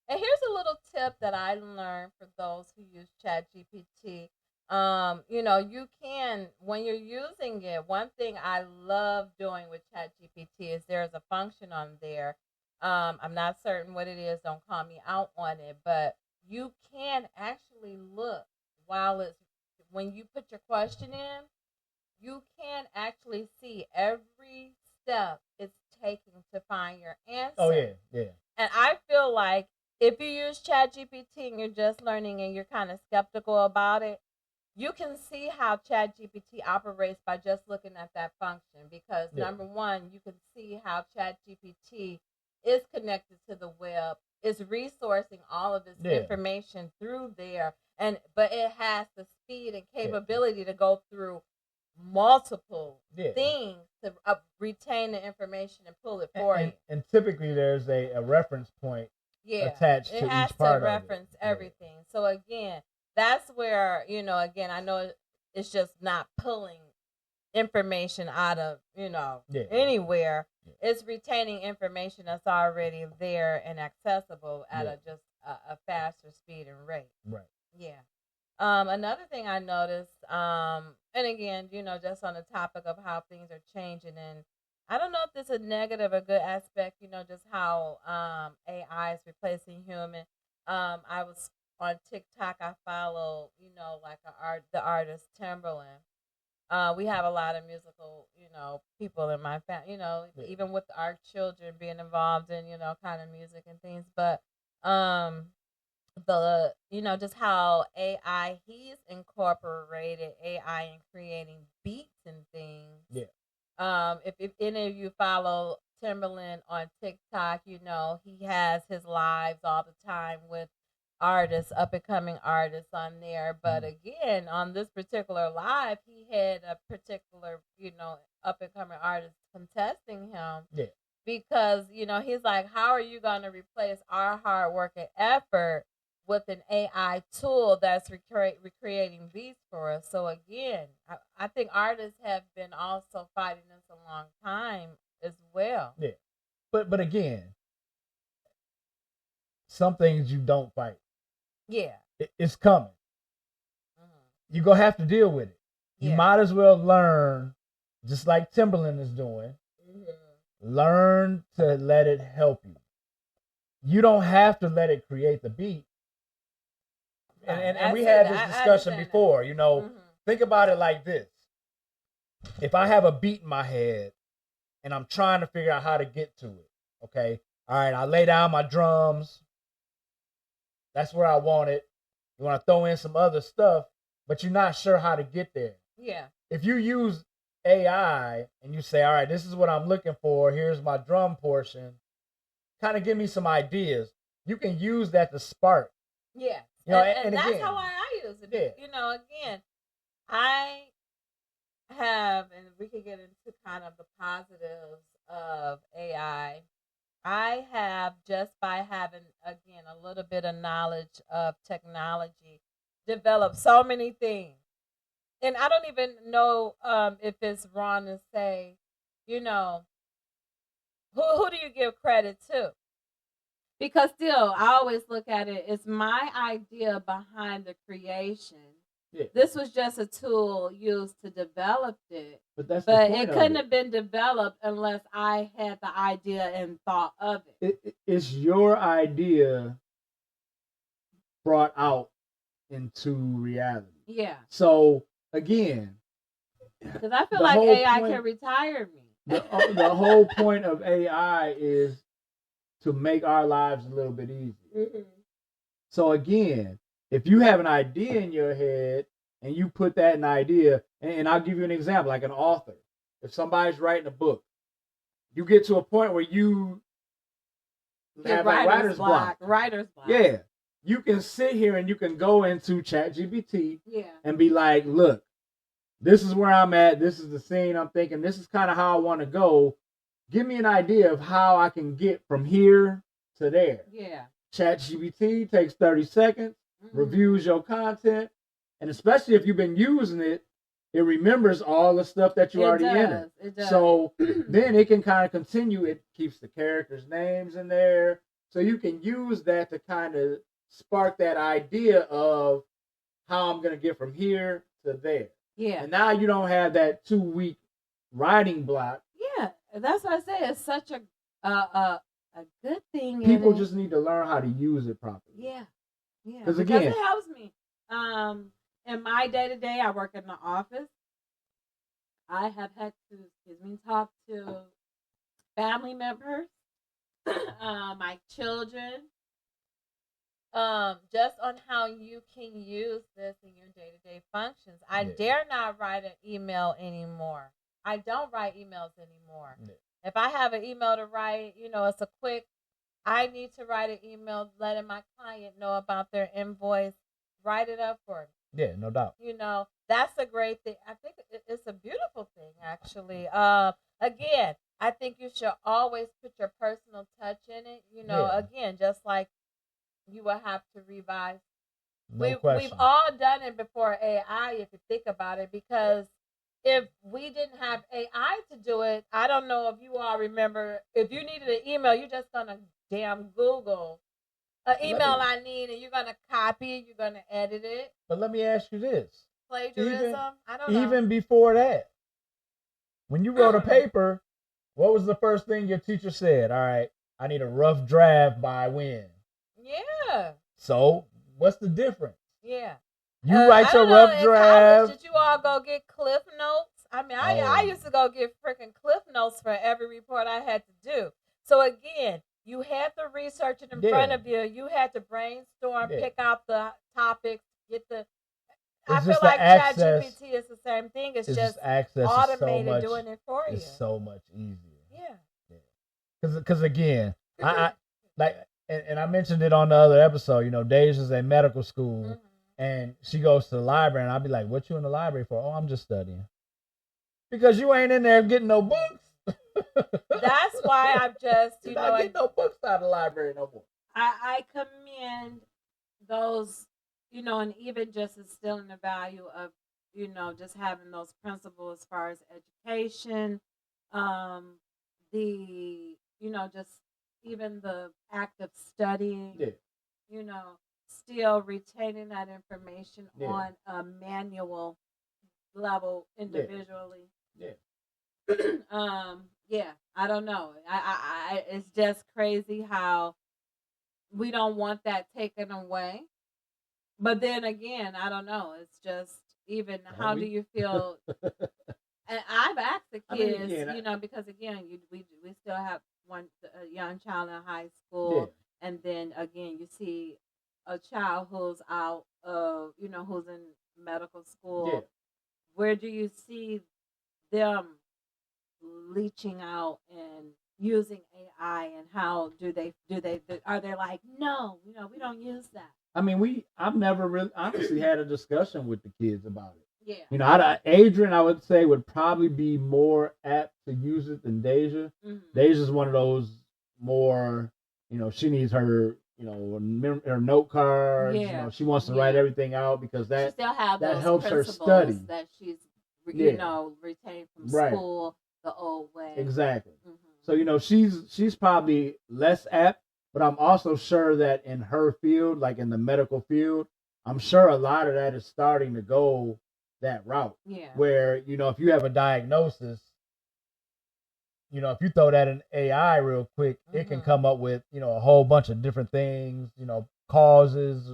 And here's a little tip that I learned for those who use ChatGPT. You know, you can, when you're using it, one thing I love doing with ChatGPT is there's a function on there. I'm not certain what it is. Don't call me out on it, but you can actually look when you put your question in, you can actually see every step it's taking to find your answer. Oh, yeah. And I feel like if you use ChatGPT and you're just learning and you're kind of skeptical about it, you can see how ChatGPT operates by just looking at that function. Because number one, you can see how ChatGPT is connected to the web, is resourcing all of this information through there, but it has the speed and capability to go through multiple things to retain the information and pull it for you. And typically there's a reference point attached to each part of it. It has to reference everything. So again, that's where, again, I know it's just not pulling information out of, anywhere. It's retaining information that's already there and accessible at a faster speed and rate. Right. Yeah. Another thing I noticed, and again, just on the topic of how things are changing, and I don't know if this is a negative or good aspect, just how AI is replacing human. I was on TikTok. I follow, like the artist Timberland. We have a lot of musical, people in my family, even with our children being involved in, kind of music and things. But just how he's incorporated AI in creating beats and things. Yeah. If any of you follow Timberland on TikTok, he has his lives all the time with artists, up and coming artists on there. But again, on this particular live, he had a particular, up and coming artist contesting him. Yeah. Because, he's like, how are you going to replace our hard work and effort with an AI tool that's recreating beats for us? So again, I think artists have been also fighting this a long time as well. Yeah. But again, some things you don't fight. Yeah. It's coming. Mm-hmm. You're going to have to deal with it. You might as well learn, just like Timberland is doing, learn to let it help you. You don't have to let it create the beat. And we had this discussion before, think about it like this. If I have a beat in my head and I'm trying to figure out how to get to it, okay? All right, I lay down my drums. That's where I want it. You want to throw in some other stuff, but you're not sure how to get there. Yeah. If you use AI and you say, all right, this is what I'm looking for. Here's my drum portion. Kind of give me some ideas. You can use that to spark. Yeah. And that's how I use it. Yeah. Again, I have, and we can get into kind of the positives of AI. I have, just by having, again, a little bit of knowledge of technology, developed so many things. And I don't even know if it's wrong to say, who do you give credit to? Because still, I always look at it, it's my idea behind the creation. Yeah. This was just a tool used to develop it. But it couldn't have been developed unless I had the idea and thought of it. It's your idea brought out into reality. Yeah. So, again, because I feel like AI can retire me. The whole point of AI is to make our lives a little bit easier. Mm-hmm. So again, if you have an idea in your head and you put that in idea, and I'll give you an example, like an author. If somebody's writing a book, you get to a point where you have writer's block. Writer's block. Yeah. You can sit here and you can go into ChatGPT and be like, look, this is where I'm at. This is the scene I'm thinking. This is kind of how I want to go. Give me an idea of how I can get from here to there. Yeah. ChatGPT takes 30 seconds, reviews your content, and especially if you've been using it, it remembers all the stuff that you already entered. It does. So then it can kind of continue. It keeps the characters' names in there. So you can use that to kind of spark that idea of how I'm going to get from here to there. Yeah. And now you don't have that 2-week writing block. Yeah. That's what I say. It's such a good thing. People just need to learn how to use it properly. Yeah. Yeah. Because again, it helps me. In my day-to-day, I work in the office. I have had to, talk to family members, my children, just on how you can use this in your day-to-day functions. I dare not write an email anymore. I don't write emails anymore. Yeah. If I have an email to write, it's a quick I need to write an email letting my client know about their invoice. Write it up for me. Yeah, no doubt. That's a great thing. I think it's a beautiful thing, actually. Again, I think you should always put your personal touch in it. Again, just like you will have to revise. We've all done it before AI, if you think about it, because if we didn't have AI to do it, I don't know if you all remember, if you needed an email, you're just gonna damn Google an email I need, and you're gonna copy it, you're gonna edit it. But let me ask you this: plagiarism? I don't know. Even before that, when you wrote a paper, what was the first thing your teacher said? All right, I need a rough draft by when? Yeah. So what's the difference? Yeah. You write your rough draft. Did you all go get Cliff Notes? I mean, I used to go get freaking Cliff Notes for every report I had to do. So again, you had the research in front of you. You had to brainstorm, pick out the topics, get the. I feel like ChatGPT is the same thing. It's just automated doing it for you. It's so much easier. Yeah. Because again, I like, and I mentioned it on the other episode. Deja's in medical school, and she goes to the library, and I'll be like, "What you in the library for?" "Oh, I'm just studying." Because you ain't in there getting no books. That's why I'm just, You're not getting no books out of the library no more. I commend those, and even just instilling the value of, just having those principles as far as education, just even the act of studying, still retaining that information on a manual level individually. I don't know. I it's just crazy how we don't want that taken away. But then again, I don't know. It's just even how do you feel? And I've asked the kids, because again, we still have a young child in high school, and then again, you see a child who's out of, who's in medical school. Where do you see them leaching out and using AI, and how are they like, no, we don't use that? I mean, I've never really honestly had a discussion with the kids about it. Yeah. Adrian, I would say, would probably be more apt to use it than Deja. Deja's one of those more, she needs her, her note cards. She wants to write everything out because that she still have that those helps her study. That she's, retained from school the old way. Exactly. So she's probably less apt, but I'm also sure that in her field, like in the medical field, I'm sure a lot of that is starting to go that route. Yeah. Where, if you have a diagnosis, if you throw that in AI real quick, it can come up with, a whole bunch of different things, causes.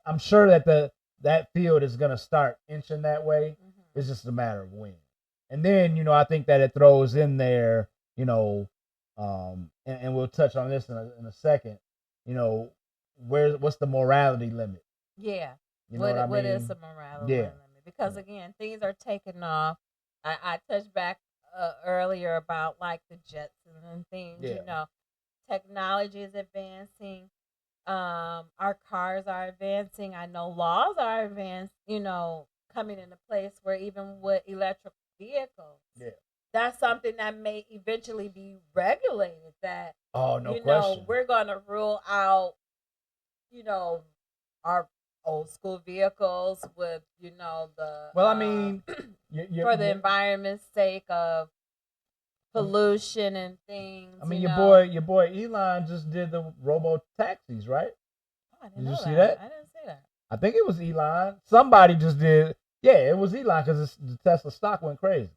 I'm sure that that field is going to start inching that way. It's just a matter of when. And then, I think that it throws in there, and we'll touch on this in a second, what's the morality limit? Yeah. What is the morality limit? Because again, things are taking off. I touched back earlier about like the Jetsons and things. Technology is advancing. Our cars are advancing. I know laws are advanced. Coming into place where even with electric vehicles, that's something that may eventually be regulated. That question. We're gonna rule out, our old school vehicles with the for the environment's sake of pollution and things. I mean, your boy Elon just did the robo taxis, right? Did you see that? I didn't see that. I think it was Elon. Somebody just did. Yeah, it was Elon because the Tesla stock went crazy.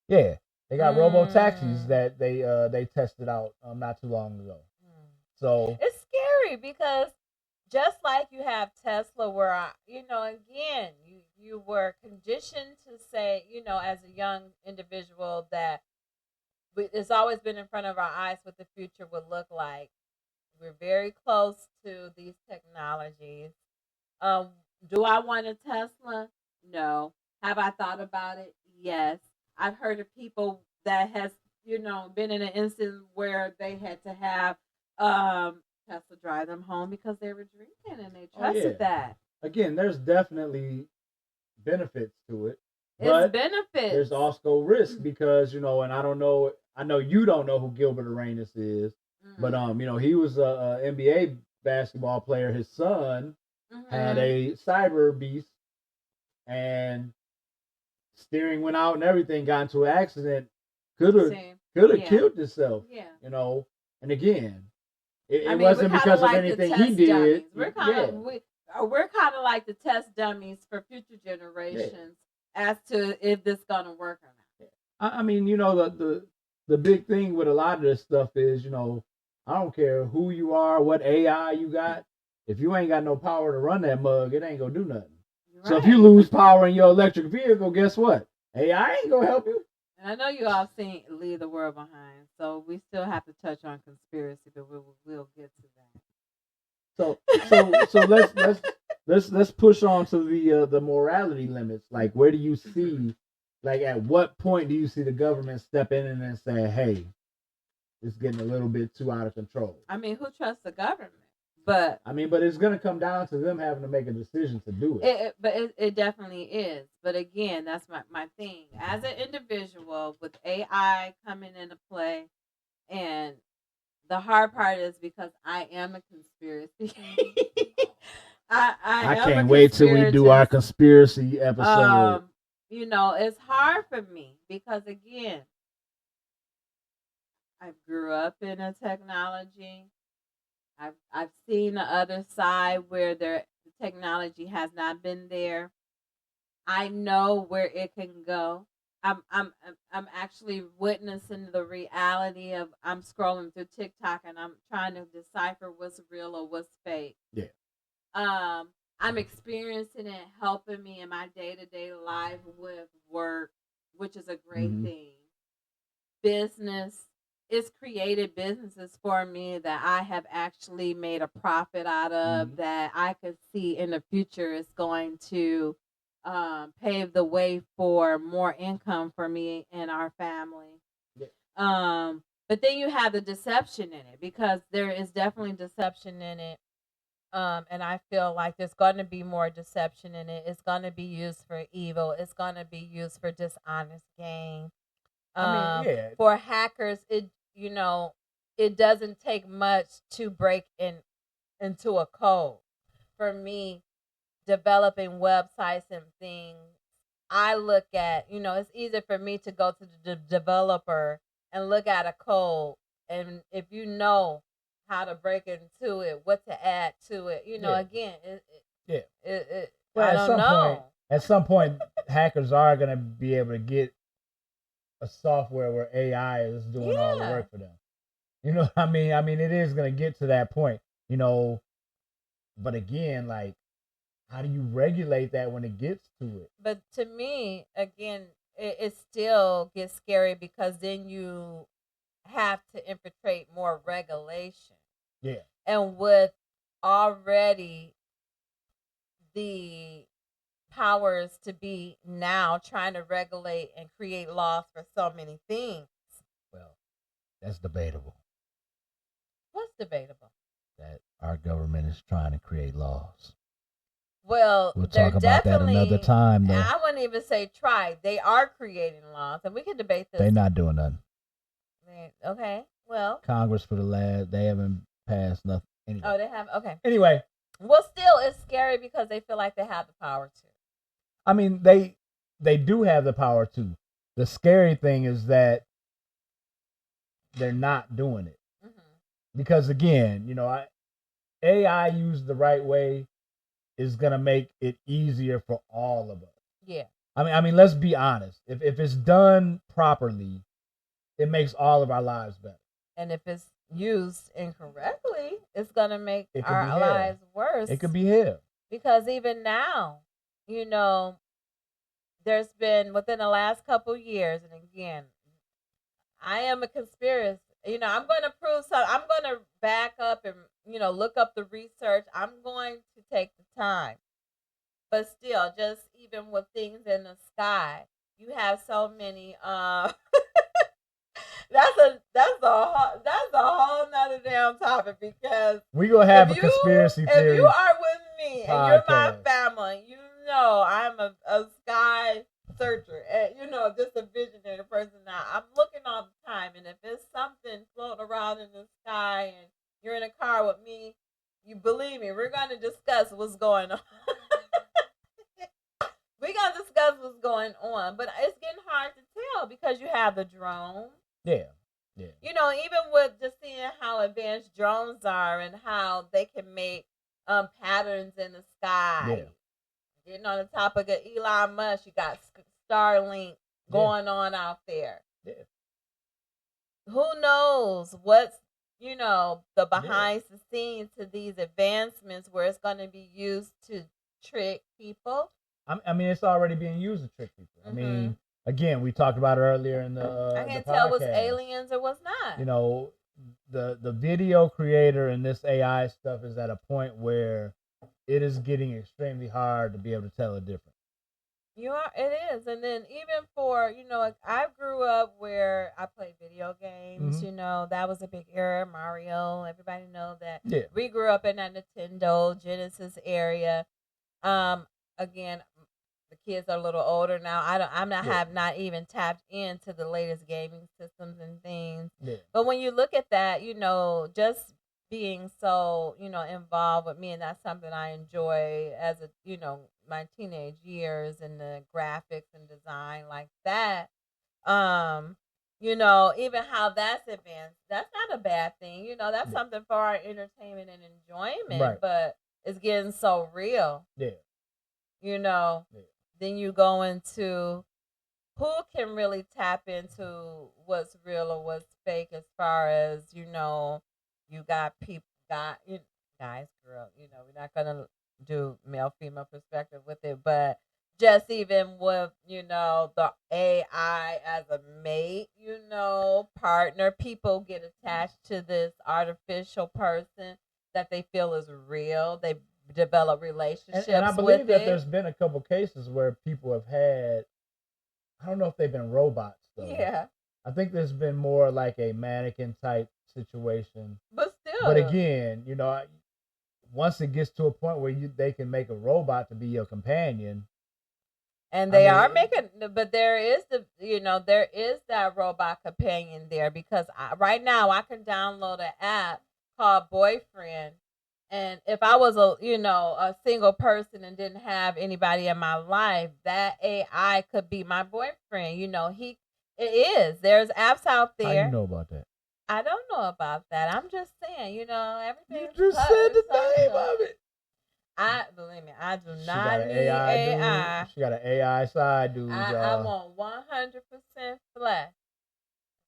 Yeah, they got robo taxis that they tested out not too long ago. So it's scary because just like you have Tesla, where again, you were conditioned to say, as a young individual, that it's always been in front of our eyes what the future would look like. We're very close to these technologies. Do I want a Tesla? No. Have I thought about it? Yes. I've heard of people that has, been in an instance where they had to have Tesla drive them home because they were drinking and they Oh yeah. trusted that. Again, there's definitely benefits to it, It's but benefits. there's also risk because and I don't know. I know you don't know who Gilbert Arenas is, but he was a NBA basketball player. His son had a cyber beast, and steering went out and everything. Got into an accident. Could have killed himself. Yeah. And again, it mean, wasn't because of anything he did. Dummies. We're kind of like the test dummies for future generations as to if this gonna work or not. I mean, the big thing with a lot of this stuff is, I don't care who you are, what AI you got. If you ain't got no power to run that mug, it ain't gonna do nothing. Right. So if you lose power in your electric vehicle, guess what? AI ain't gonna help you. And I know you all seen Leave the World Behind, so we still have to touch on conspiracy, but we'll get to that. So let's push on to the morality limits. Like, where do you see, like, at what point do you see the government step in and then say, hey, it's getting a little bit too out of control? I mean, who trusts the government? But it's going to come down to them having to make a decision to do it. It definitely is. But again, that's my thing. As an individual with AI coming into play, and the hard part is because I am a conspiracy. I can't wait till we do our conspiracy episode. It's hard for me because, again, I grew up in a technology. I've seen the other side where the technology has not been there. I know where it can go. I'm actually witnessing the reality of I'm scrolling through TikTok and I'm trying to decipher what's real or what's fake. Yeah. I'm experiencing it, helping me in my day-to-day life with work, which is a great thing. Business. It's created businesses for me that I have actually made a profit out of that I could see in the future is going to pave the way for more income for me and our family. Yeah. But then you have the deception in it because there is definitely deception in it. And I feel like there's going to be more deception in it. It's going to be used for evil. It's going to be used for dishonest gain. For hackers, it doesn't take much to break into a code. For me, developing websites and things, I look at, it's easier for me to go to the developer and look at a code, and if you know how to break into it, what to add to it, again, well, I don't know. At some point, hackers are going to be able to get a software where AI is doing all the work for them. You know what I mean? It is going to get to that point, but again, like, how do you regulate that when it gets to it? But to me, again, it still gets scary because then you have to infiltrate more regulation. Yeah. And with already the powers to be now trying to regulate and create laws for so many things. Well, that's debatable. What's debatable? That our government is trying to create laws. Well, we'll talk about that another time, though. I wouldn't even say try. They are creating laws, and we can debate this. They're not doing nothing. Okay, well. Congress they haven't passed nothing. Anyway. Oh, they have? Okay. Anyway. Well, still, it's scary because they feel like they have the power to. They do have the power to. The scary thing is that they're not doing it. Because, again, AI used the right way is going to make it easier for all of us. Yeah. Let's be honest. If it's done properly, it makes all of our lives better. And if it's used incorrectly, it's going to make our lives worse. It could be hell. Because even now, there's been, within the last couple years, and again, I am a conspiracy. I'm going to prove something. I'm going to back up and, look up the research. I'm going to take the time. But still, just even with things in the sky, you have so many that's a whole nother damn topic, because we gonna have a conspiracy theory. If you are with me podcast. And you're my family, you know I'm a sky searcher, and you know, just a visionary person. Now I'm looking all the time, and if there's something floating around in the sky, and you're in a car with me, you believe me, we're going to discuss what's going on. We're going to discuss what's going on, but it's getting hard to tell because you have the drone. Yeah. You know, even with just seeing how advanced drones are and how they can make patterns in the sky. Yeah. Getting on the top of Elon Musk, you got Starlink going on out there. Yeah. Who knows what's, you know, the behind the scenes to these advancements where it's going to be used to trick people. I mean, it's already being used to trick people. I mean, again, we talked about it earlier in the I can't tell what's aliens or what's not. You know, the video creator and this AI stuff is at a point where it is getting extremely hard to be able to tell a difference. It is. And then even for, you know, I grew up where I played video games, you know, that was a big era. Mario, everybody know that. Yeah. We grew up in that Nintendo, Genesis area. Again, the kids are a little older now. Have not even tapped into the latest gaming systems and things. Yeah. But when you look at that, you know, just being so, you know, involved with me, and that's something I enjoy as a, you know, my teenage years, and the graphics and design like that. You know, even how that's advanced, that's not a bad thing. You know, that's something for our entertainment and enjoyment, right. But it's getting so real. Yeah. You know, then you go into who can really tap into what's real or what's fake, as far as, you know, you got people, guys, girl, you know, we're not going to do male, female perspective with it, but just even with, you know, the AI as a mate, you know, partner, people get attached to this artificial person that they feel is real. They develop relationships and I believe with that there's been a couple cases where people have had, I don't know if they've been robots though. Yeah. I think there's been more like a mannequin type situation. But still. But again, you know, once it gets to a point where they can make a robot to be your companion. And they are making, but there is there is that robot companion there, because right now I can download an app called Boyfriend. And if I was a single person and didn't have anybody in my life, that AI could be my boyfriend. You know, it is. There's apps out there. How you know about that? I don't know about that. I'm just saying, you know, everything. You just said the name of it. Believe me, I do not need AI. She got an AI side, dude. I want 100% flesh.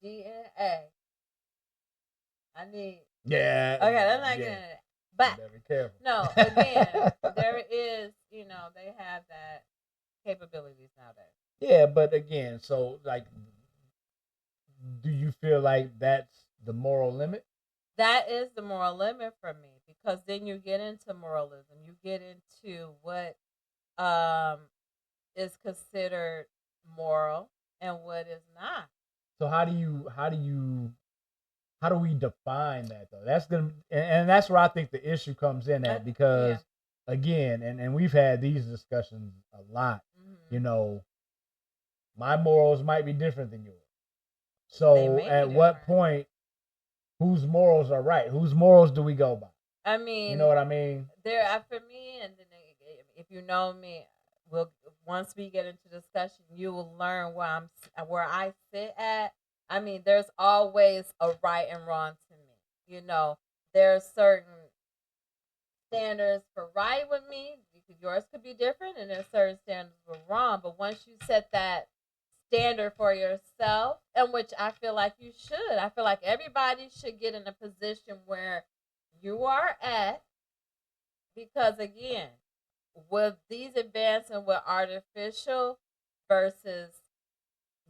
DNA. I need. Yeah. Okay, let's not get into that. But be careful. No, again, there is, you know, they have that capabilities nowadays. Yeah, but again, so like, do you feel like that's the moral limit? That is the moral limit for me, because then you get into moralism. You get into what is considered moral and what is not. So how do we define that though? That's gonna, and that's where I think the issue comes in at, because again, and we've had these discussions a lot. You know, my morals might be different than yours. So at what point, whose morals are right? Whose morals do we go by? I mean, you know what I mean? There, for me, and then if you know me, once we get into discussion, you will learn where I sit at. I mean, there's always a right and wrong to me. You know, there's certain standards for right with me. Yours could be different, and there's certain standards for wrong. But once you set that standard for yourself, and which I feel like you should, I feel like everybody should get in a position where you are at, because again, with these advancements with artificial versus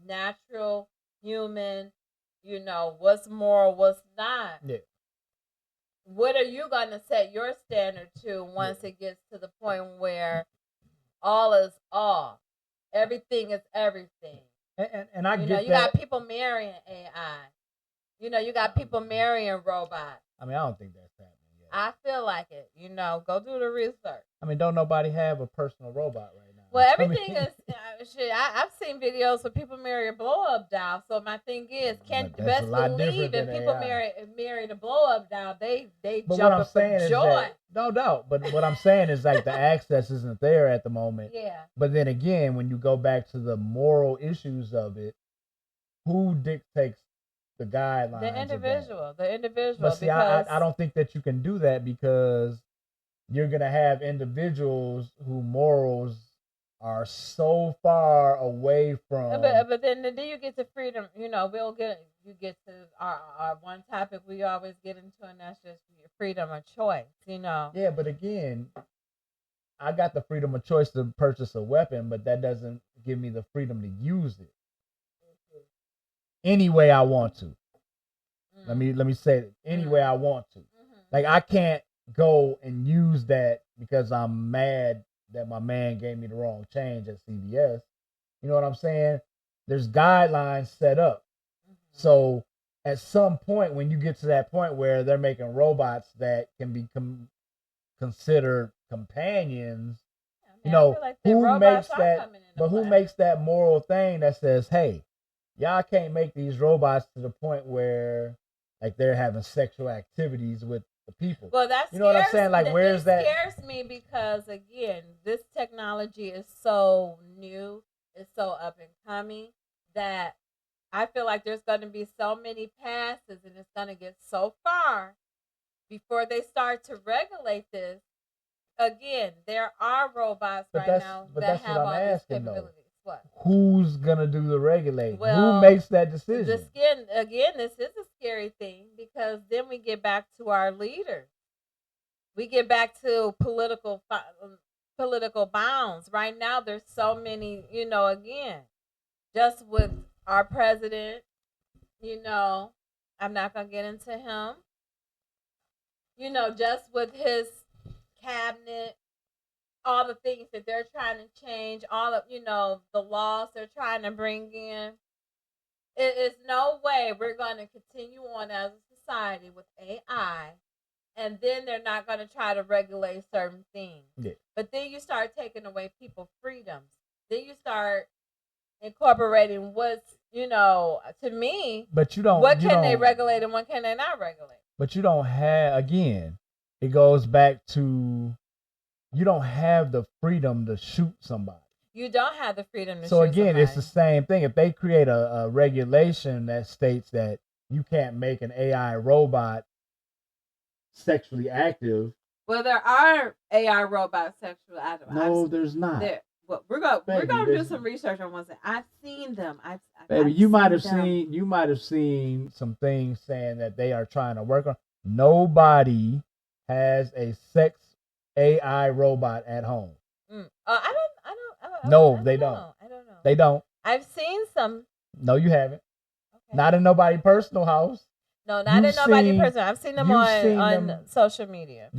natural, human, you know, what's moral, what's not. Yeah. What are you going to set your standard to once it gets to the point where all is all? Everything is everything. And I get that. You got people marrying AI. You know, you got people marrying robots. I mean, I don't think that's happening yet. I feel like it. You know, go do the research. I mean, don't nobody have a personal robot right now? Well, everything is shit. I've seen videos where people marry a blow up doll. So my thing is, can't best believe if people marry the blow up doll, they jump up for joy. No doubt. But what I'm saying is like the access isn't there at the moment. Yeah. But then again, when you go back to the moral issues of it, who dictates the guidelines? The individual. The individual. But see, I don't think that you can do that because you're gonna have individuals who morals are so far away from. But then you get to freedom. You know, you get to our one topic we always get into, and that's just your freedom of choice. You know. Yeah, but again, I got the freedom of choice to purchase a weapon, but that doesn't give me the freedom to use it any way I want to. Mm-hmm. Let me say it any way I want to. Mm-hmm. Like I can't go and use that because I'm mad that my man gave me the wrong change at CVS. You know what I'm saying? There's guidelines set up. Mm-hmm. So at some point, when you get to that point where they're making robots that can be considered companions, you know, like who makes that? But who makes that moral thing that says, "Hey, y'all can't make these robots to the point where like they're having sexual activities with the people." Well, that's, you know what I'm saying? Like, where's that? It scares me because again, this technology is so new, it's so up and coming that I feel like there's going to be so many passes, and it's going to get so far before they start to regulate this. Again, there are robots now that have all these capabilities. What? Who's gonna do the regulating? Well, who makes that decision? This is a scary thing because then we get back to our leaders. We get back to political bounds. Right now, there's so many. You know, again, just with our president. You know, I'm not gonna get into him. You know, just with his cabinet. All the things that they're trying to change, all of, you know, the laws they're trying to bring in. It is no way we're going to continue on as a society with AI, and then they're not going to try to regulate certain things. Yeah. But then you start taking away people's freedoms. Then you start incorporating what's, you know, to me. But you don't. What can they regulate and what can they not regulate? But you don't have. Again, it goes back to. You don't have the freedom to shoot somebody. You don't have the freedom to shoot somebody. So again, somebody. It's the same thing. If they create a regulation that states that you can't make an AI robot sexually active. Well, there are AI robots sexually active. No, there's not. We're gonna do some research on one thing. I've seen them. Baby, you might have seen some things saying that they are trying to work on. Nobody has a sex AI robot at home. I don't. No, they don't. I don't know. They don't. I've seen some. No, you haven't. Okay. Not in nobody's personal house. No, not in nobody's personal. I've seen them on social media.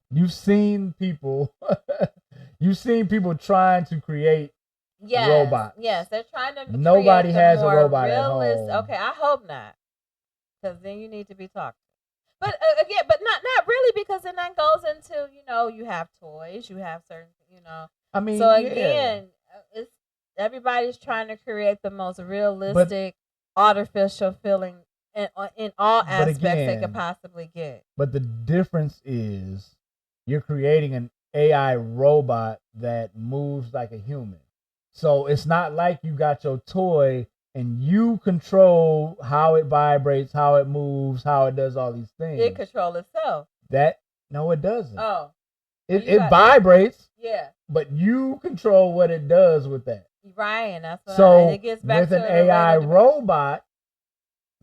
You've seen people. You've seen people trying to create robots. Yes, they're trying to. Nobody has a robot at home. Okay, I hope not, because then you need to be talking. But again, but not really, because then that goes into, you know, you have toys, you have certain, you know. I mean, so again, it's everybody's trying to create the most realistic, artificial feeling in all aspects they could possibly get. But the difference is, you're creating an AI robot that moves like a human. So it's not like you got your toy and you control how it vibrates, how it moves, how it does all these things. It controls itself. No, it doesn't. Oh. It vibrates. Yeah. But you control what it does with that. Right, and that's what so it gets back with an AI robot,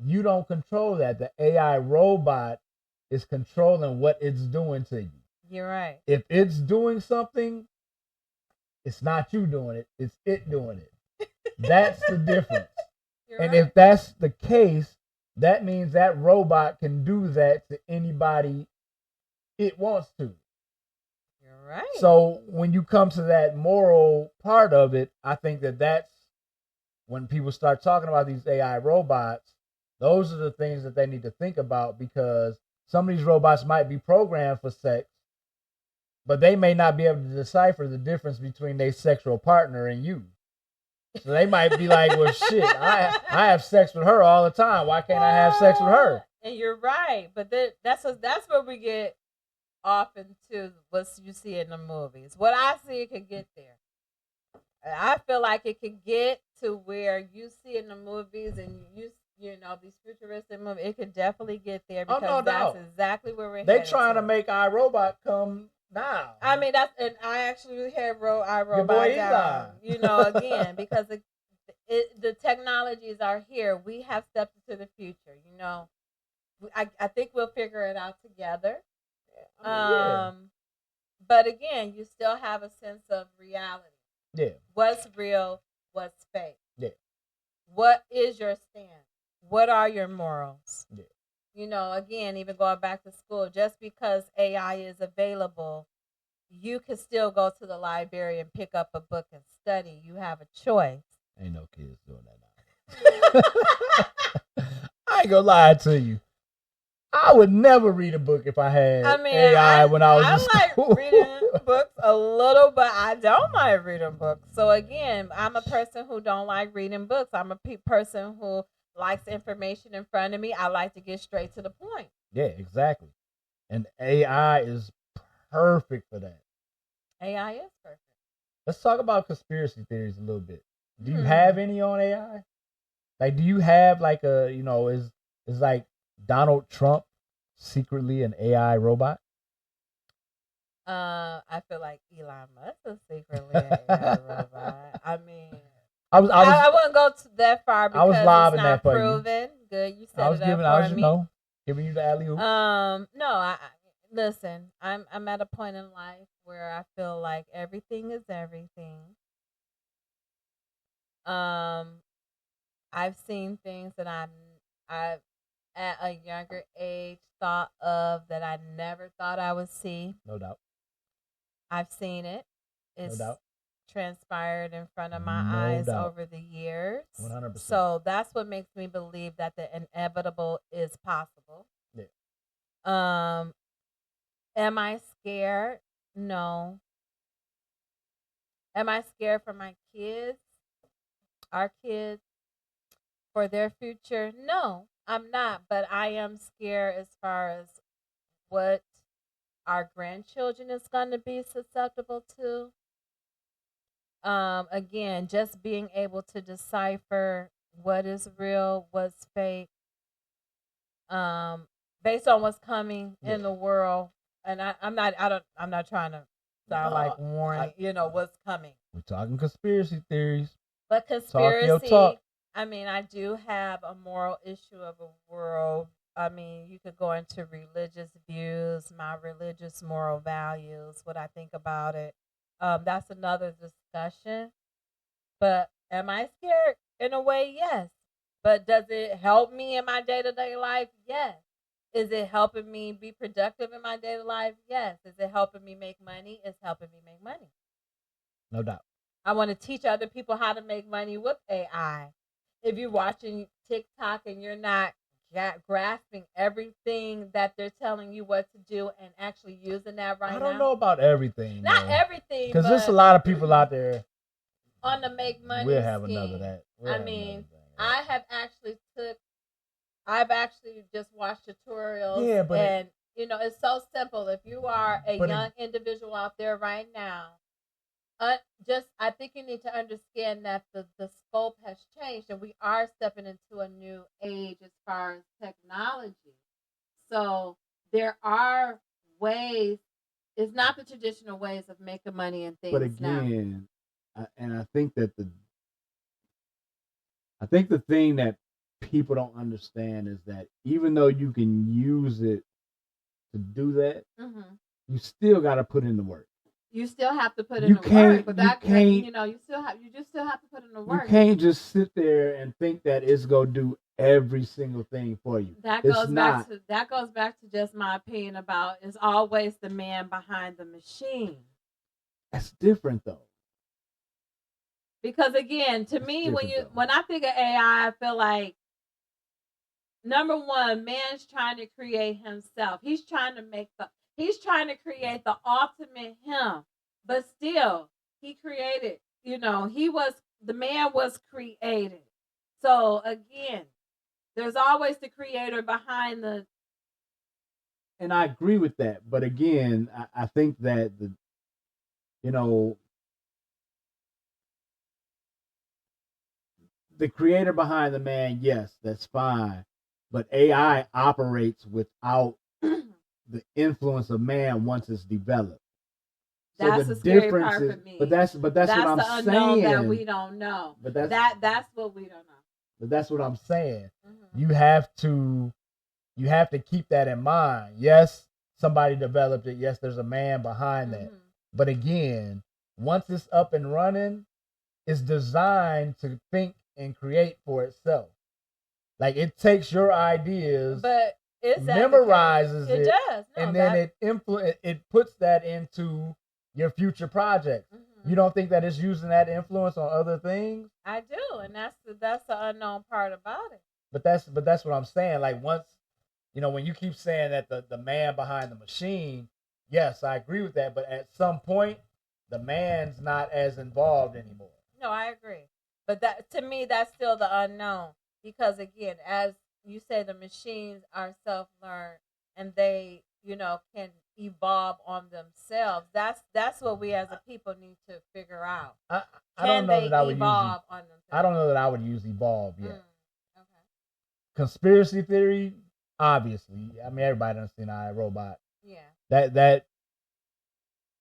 you don't control that. The AI robot is controlling what it's doing to you. You're right. If it's doing something, it's not you doing it, it's it doing it. That's the difference. And if that's the case, that means that robot can do that to anybody it wants to. You're right. So when you come to that moral part of it, I think that's when people start talking about these AI robots, Those are the things that they need to think about, because some of these robots might be programmed for sex, but they may not be able to decipher the difference between their sexual partner and you. So they might be like, well, shit, I have sex with her all the time. Why can't I have sex with her? And you're right. But that's where we get off into what you see in the movies. What I see, it could get there. I feel like it could get to where you see in the movies, and you know, these futuristic movies, it could definitely get there, because that's exactly where we're They trying to make iRobot come now. I mean, and I actually had iRobot down. You know, again, because the technologies are here. We have stepped into the future. You know, I think we'll figure it out together. But again, you still have a sense of reality. Yeah. What's real? What's fake? Yeah. What is your stand? What are your morals? Yeah. You know, again, even going back to school, just because AI is available, you can still go to the library and pick up a book and study. You have a choice. Ain't no kids doing that now. I ain't gonna lie to you. I would never read a book if I had AI when I was in school. I like reading books a little, but I don't like reading books. So again, I'm a person who don't like reading books. I'm a person who likes information in front of me. I like to get straight to the point. Yeah, exactly. And AI is perfect for that. AI is perfect. Let's talk about conspiracy theories a little bit. Do you have any on AI? Like, do you have like a, you know, is like Donald Trump secretly an AI robot? I feel like Elon Musk is secretly an AI robot. I mean, I wouldn't go that far because I was it's not proven. Good, you set it up for me. Giving you the alley-oop. No, listen. I'm at a point in life where I feel like everything is everything. I've seen things that I've at a younger age thought of that I never thought I would see. No doubt. I've seen it. It's transpired in front of my eyes over the years. 100%. So that's what makes me believe that the inevitable is possible. Yeah. Am I scared? No. Am I scared for my kids? Our kids? For their future? No, I'm not. But I am scared as far as what our grandchildren is going to be susceptible to. Again, just being able to decipher what is real, what's fake, based on what's coming in the world. And I'm not trying to sound like warning, you know, what's coming. We're talking conspiracy theories. But conspiracy, I mean, I do have a moral issue of a world. I mean, you could go into religious views, my religious moral values, what I think about it. That's another discussion. But am I scared? In a way, yes. But does it help me in my day-to-day life? Yes. Is it helping me be productive in my daily life? Yes. Is it helping me make money? It's helping me make money. No doubt. I want to teach other people how to make money with AI. If you're watching TikTok and you're not grasping everything that they're telling you what to do and actually using that right now. I don't know about everything. Not everything. Because there's a lot of people out there on the make money We'll have scheme. another that. I mean, I've actually just watched tutorials. Yeah, but and you know, it's so simple. If you are a young individual out there right now, I think you need to understand that the scope has changed and we are stepping into a new age as far as technology. So there are ways. It's not the traditional ways of making money and things. But again, I think that the thing that people don't understand is that even though you can use it to do that, you still got to put in the work. You still have to put in the work, but you just still have to put in the work. You can't just sit there and think that it's gonna do every single thing for you. That goes back to just my opinion about it's always the man behind the machine. That's different though. Because again, to me, when I think of AI, I feel like number one, man's trying to create himself. He's trying to create the ultimate him. But still, he created, the man was created. So again, there's always the creator behind the. And I agree with that. But again, I think that you know, the creator behind the man, yes, that's fine. But AI operates without the influence of man once it's developed. So That's the the scary difference part is, for me. but that's what That's I'm the unknown saying. that we don't know. But that's what we don't know. But that's what I'm saying. Mm-hmm. You have to keep that in mind. Yes, somebody developed it. Yes, there's a man behind that. But again, once it's up and running, it's designed to think and create for itself. Like it takes your ideas, but memorizes it does, and then it puts that into your future projects. You don't think that it's using that influence on other things? I do, and that's the unknown part about it. But that's what I'm saying. Like once, when you keep saying that the man behind the machine, yes, I agree with that. But at some point, the man's not as involved anymore. No, I agree. But that to me, that's still the unknown. Because again, as you say, the machines are self-learned and they, can evolve on themselves. That's what we as a people need to figure out. I don't know that I would evolve on themselves? I don't know that I would use evolve yet. Okay. Conspiracy theory, obviously. I mean, everybody understands iRobot. Yeah.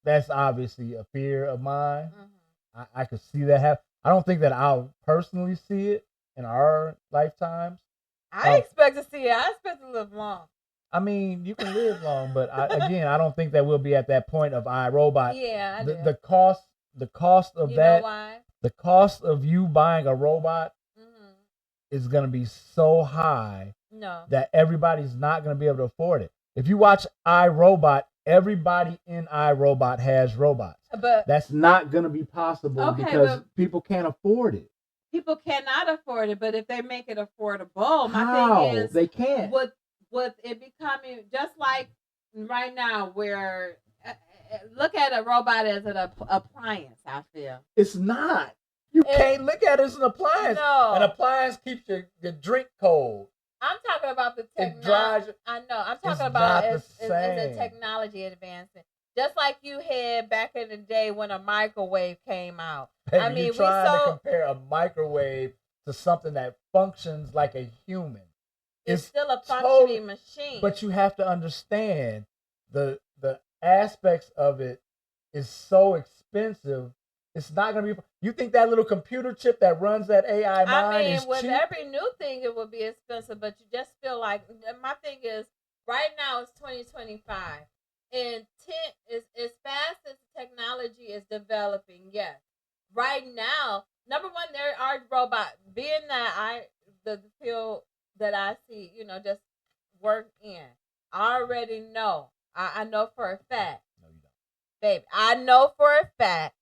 That's obviously a fear of mine. I could see that happen. I don't think that I'll personally see it in our lifetimes. I expect to see it. I expect to live long. I mean, you can live long, but I don't think that we'll be at that point of iRobot. Yeah, I do. The cost of that. Know why? The cost of you buying a robot is going to be so high that everybody's not going to be able to afford it. If you watch iRobot, everybody in iRobot has robots. But that's not going to be possible because people can't afford it. People cannot afford it, but if they make it affordable, my thing is they can't. With it becoming just like right now, where look at a robot as an appliance. I feel it's not. You can't look at it as an appliance. No. An appliance keeps your drink cold. I'm talking about the technology. I know. I'm talking about as a technology advancement. Just like you had back in the day when a microwave came out. Baby, I mean, you're trying to compare a microwave to something that functions like a human. It's still a functioning machine. But you have to understand the aspects of it is so expensive. It's not going to be. You think that little computer chip that runs that AI mind is cheap? With every new thing, it will be expensive. But you just feel like my thing is right now it's 2025, and as fast as the technology is developing, yes. Right now, number one, there are robots. Being that the field that I see, just work in, I already know. I know for a fact. No, you don't. Baby, I know for a fact.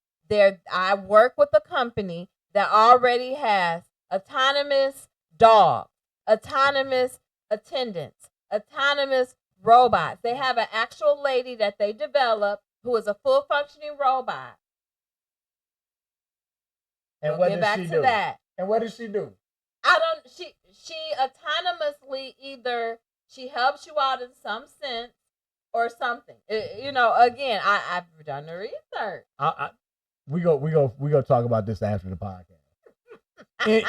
I work with a company that already has autonomous dogs, autonomous attendants, autonomous robots. They have an actual lady that they developed who is a full functioning robot. And what does she do? And what does she do? She autonomously either she helps you out in some sense or something. Again, I've done the research. We go talk about this after the podcast.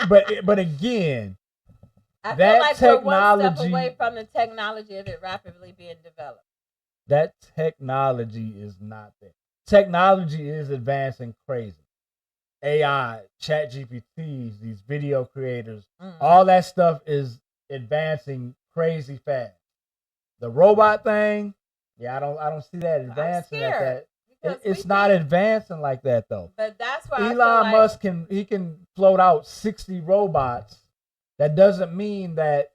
but again, I feel like we're one step away from the technology of it rapidly being developed. That technology is not there. Technology is advancing crazy. AI, ChatGPTs, these video creators, all that stuff is advancing crazy fast. The robot thing, I don't see that advancing like that. It's not advancing like that though. But that's why Elon Musk can float out 60 robots. That doesn't mean that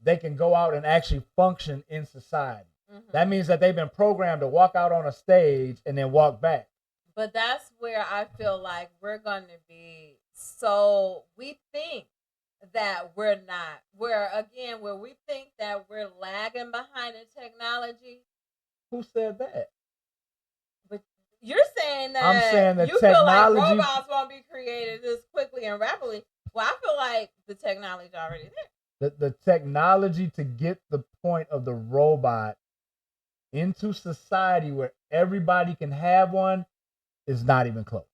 they can go out and actually function in society. That means that they've been programmed to walk out on a stage and then walk back. But that's where I feel like we're going to be. So we think that we're not. Where we think that we're lagging behind in technology. Who said that? But you're saying that I'm saying that you technology, feel like robots won't be created this quickly and rapidly. Well, I feel like the technology is already there. The technology to get the point of the robot into society where everybody can have one is not even close.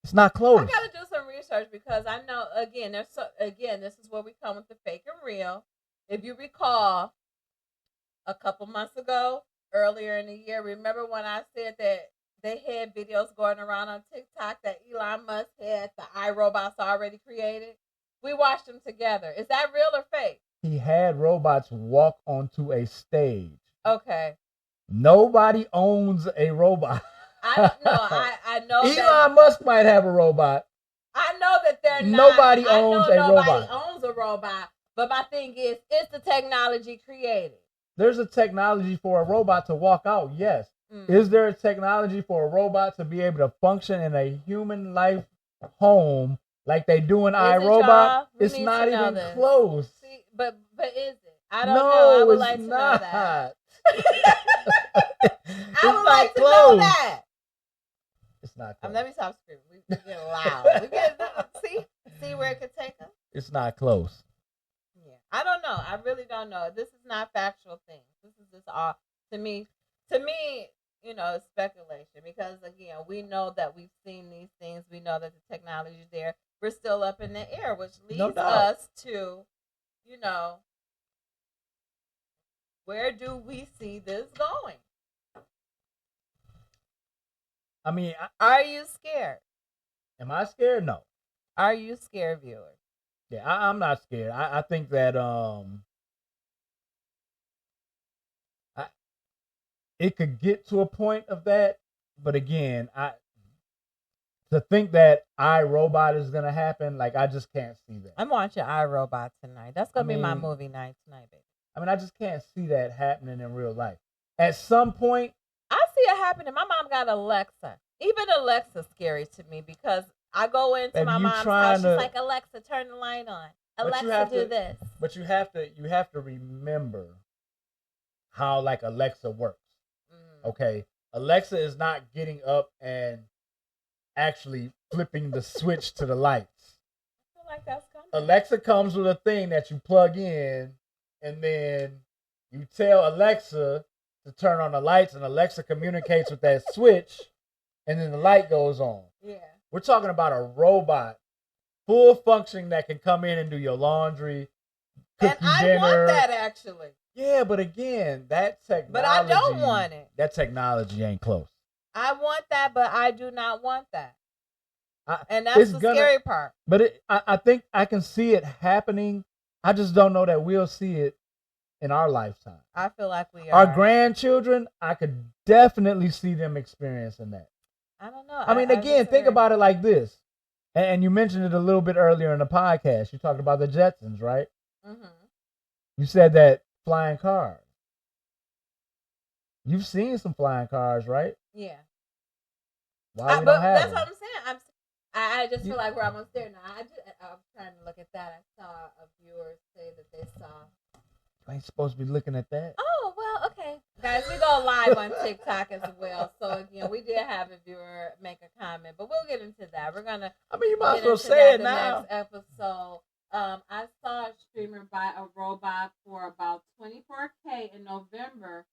It's not close. I gotta do some research because I know this is where we come with the fake and real. If you recall, a couple months ago, earlier in the year, remember when I said that they had videos going around on TikTok that Elon Musk had the iRobots already created? We watched them together. Is that real or fake? He had robots walk onto a stage. Okay. Nobody owns a robot. I don't know. I know Elon Musk might have a robot. I know that they're not. Nobody owns a robot. Nobody owns a robot. But my thing is the technology created? There's a technology for a robot to walk out, yes. Is there a technology for a robot to be able to function in a human life home like they do in iRobot? It's not even close. See, but is it? I don't know. I would like to know that. I would like to know that. It's not close. Let me stop screaming. We get loud. See where it could take us? It's not close. Yeah. I don't know. I really don't know. This is not factual things. This is just all to me, it's speculation because again, we know that we've seen these things. We know that the technology is there. We're still up in the air, which leads us to, where do we see this going? I mean, are you scared? Am I scared? No. Are you scared, viewers? Yeah, I'm not scared. I think that it could get to a point of that, but again, to think that iRobot is gonna happen, like I just can't see that. I'm watching iRobot tonight. That's gonna be my movie night tonight, baby. I mean, I just can't see that happening in real life. At some point, I see it happening. My mom got Alexa. Even Alexa's scary to me because I go into my mom's house. She's like, Alexa, turn the light on. Alexa, do this. But you have to remember how like Alexa works. Okay, Alexa is not getting up and actually flipping the switch to the lights. I feel like that's coming. Alexa comes with a thing that you plug in, and then you tell Alexa to turn on the lights, and Alexa communicates with that switch, and then the light goes on. Yeah. We're talking about a robot, full functioning that can come in and do your laundry, cook you dinner. And I want that actually. Yeah, but again, that technology. But I don't want it. That technology ain't close. I want that, but I do not want that. And that's the scary part. But I think I can see it happening. I just don't know that we'll see it in our lifetime. I feel like we are. Our grandchildren, I could definitely see them experiencing that. I don't know. I mean, again, think about it like this. And you mentioned it a little bit earlier in the podcast. You talked about the Jetsons, right? Mm-hmm. You said that flying cars. You've seen some flying cars, right? Yeah. Why we don't have that's them? what I'm saying. I just feel like we're almost there now. I'm trying to look at that. I saw a viewer say that they saw. You ain't supposed to be looking at that. Oh, well, okay. Guys, we go live on TikTok as well. So, again, we did have a viewer make a comment, but we'll get into that. We're going to you might as well say it now. Next episode. I saw a streamer buy a robot for about $24K in November.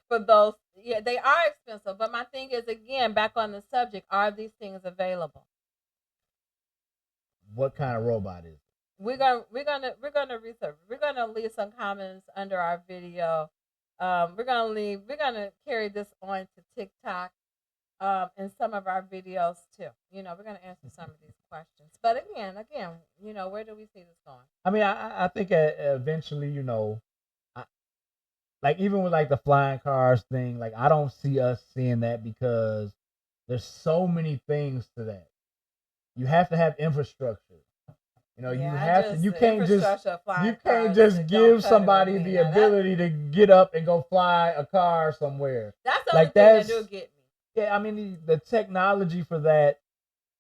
For those, yeah, they are expensive. But my thing is, again, back on the subject, are these things available? What kind of robot is it? We're gonna research. We're gonna leave some comments under our video. We're gonna carry this on to TikTok, and some of our videos too. We're gonna answer some of these questions. But again, where do we see this going? I mean, I think eventually, like even with like the flying cars thing, like I don't see us seeing that because there's so many things to that. You have to have infrastructure. You can't just give somebody the ability to get up and go fly a car somewhere. That's the only thing that do get me. Yeah, I mean the technology for that,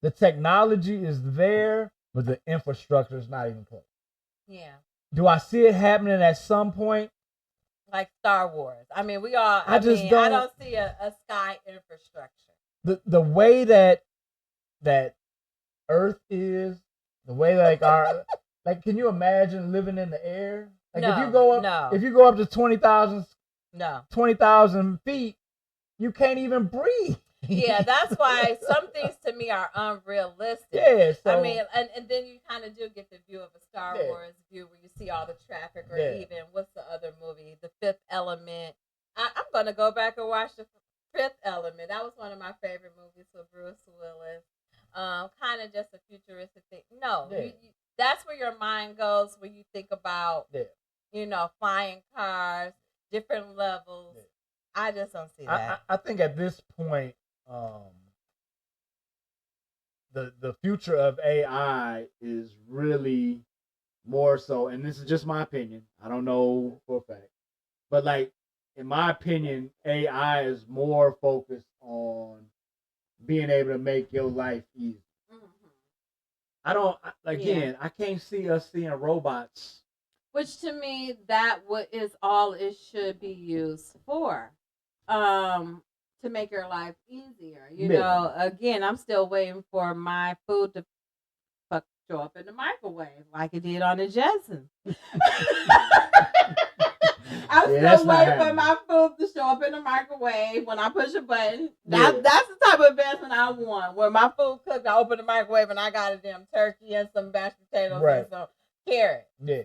the technology is there, but the infrastructure is not even close. Yeah. Do I see it happening at some point? Like Star Wars. I mean, we all. I don't see a sky infrastructure. The way that Earth is, the way our like, can you imagine living in the air? Like, if you go up to 20,000 feet, you can't even breathe. Yeah, that's why some things to me are unrealistic. Yeah, so, I mean, and then you kind of do get the view of a Star Wars view where you see all the traffic, or even what's the other movie, The Fifth Element. I'm gonna go back and watch The Fifth Element. That was one of my favorite movies with Bruce Willis. Kind of just a futuristic thing. No, that's where your mind goes when you think about, flying cars, different levels. I just don't see that. I think at this point, the future of AI is really more so, and this is just my opinion. I don't know for a fact, but like, in my opinion, AI is more focused on being able to make your life easy. I can't see us seeing robots. Which to me, that is all it should be used for. To make your life easier. Again, I'm still waiting for my food to show up in the microwave like it did on the Jetsons. I'm still waiting for my food to show up in the microwave when I push a button. That's the type of advancement I want. When my food cooked, I open the microwave and I got a damn turkey and some mashed potatoes and some carrot. Yeah.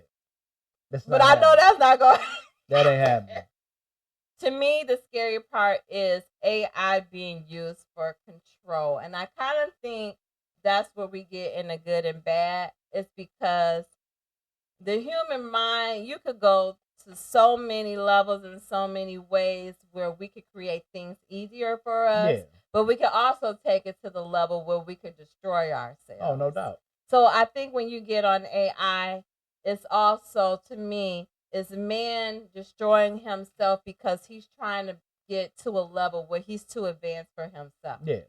But I know that's not going to happen. That ain't happening. To me, the scary part is AI being used for control. And I kind of think that's where we get in the good and bad. It's because the human mind, you could go to so many levels and so many ways where we could create things easier for us. But we could also take it to the level where we could destroy ourselves. Oh, no doubt. So I think when you get on AI, it's also, to me, is man destroying himself because he's trying to get to a level where he's too advanced for himself. Yeah.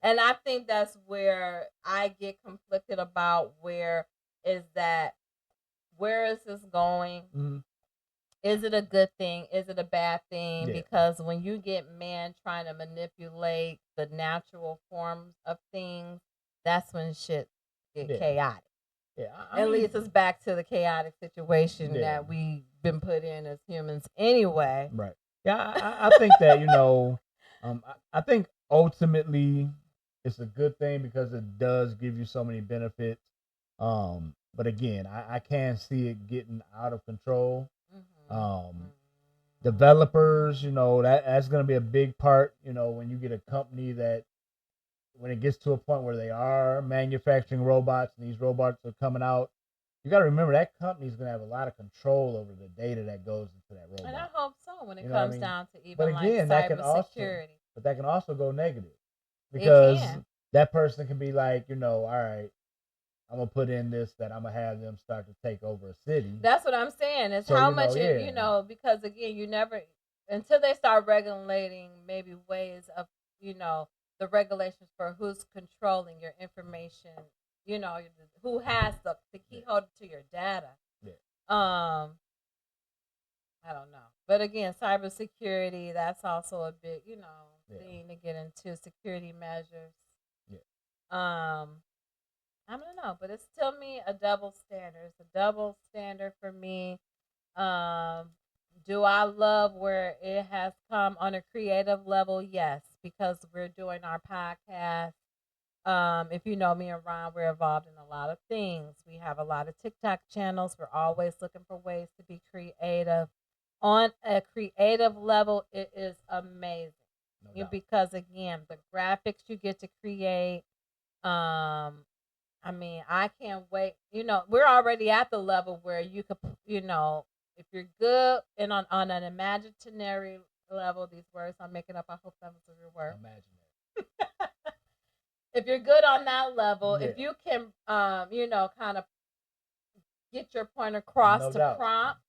And I think that's where I get conflicted about where is this going? Mm-hmm. Is it a good thing? Is it a bad thing? Because when you get man trying to manipulate the natural forms of things, that's when shit get chaotic. Yeah, it leads us back to the chaotic situation that we've been put in as humans anyway. Right. Yeah, I think that, I think ultimately it's a good thing because it does give you so many benefits. But again, I can see it getting out of control. Developers, that's going to be a big part, when you get a company that, when it gets to a point where they are manufacturing robots and these robots are coming out, you got to remember that company's going to have a lot of control over the data that goes into that robot. And I hope so when it comes down to even cybersecurity. But that can also go negative because that person can be like, all right, I'm going to put in this that I'm going to have them start to take over a city. That's what I'm saying. It's how much, because again, you never, until they start regulating maybe ways of, the regulations for who's controlling your information, who has the key holder to your data. I don't know. But again, cybersecurity, that's also a big, thing to get into, security measures. I don't know, but it's still me a double standard. It's a double standard for me. Do I love where it has come on a creative level? Yes, because we're doing our podcast. If you know me and Ron, we're involved in a lot of things. We have a lot of TikTok channels. We're always looking for ways to be creative. On a creative level, it is amazing. Because again, the graphics you get to create, I can't wait. We're already at the level where you could, if you're good and on an imaginary level, these words I'm making up, I hope that was a real word. Imaginary. If you're good on that level, if you can, kind of get your point across prompts,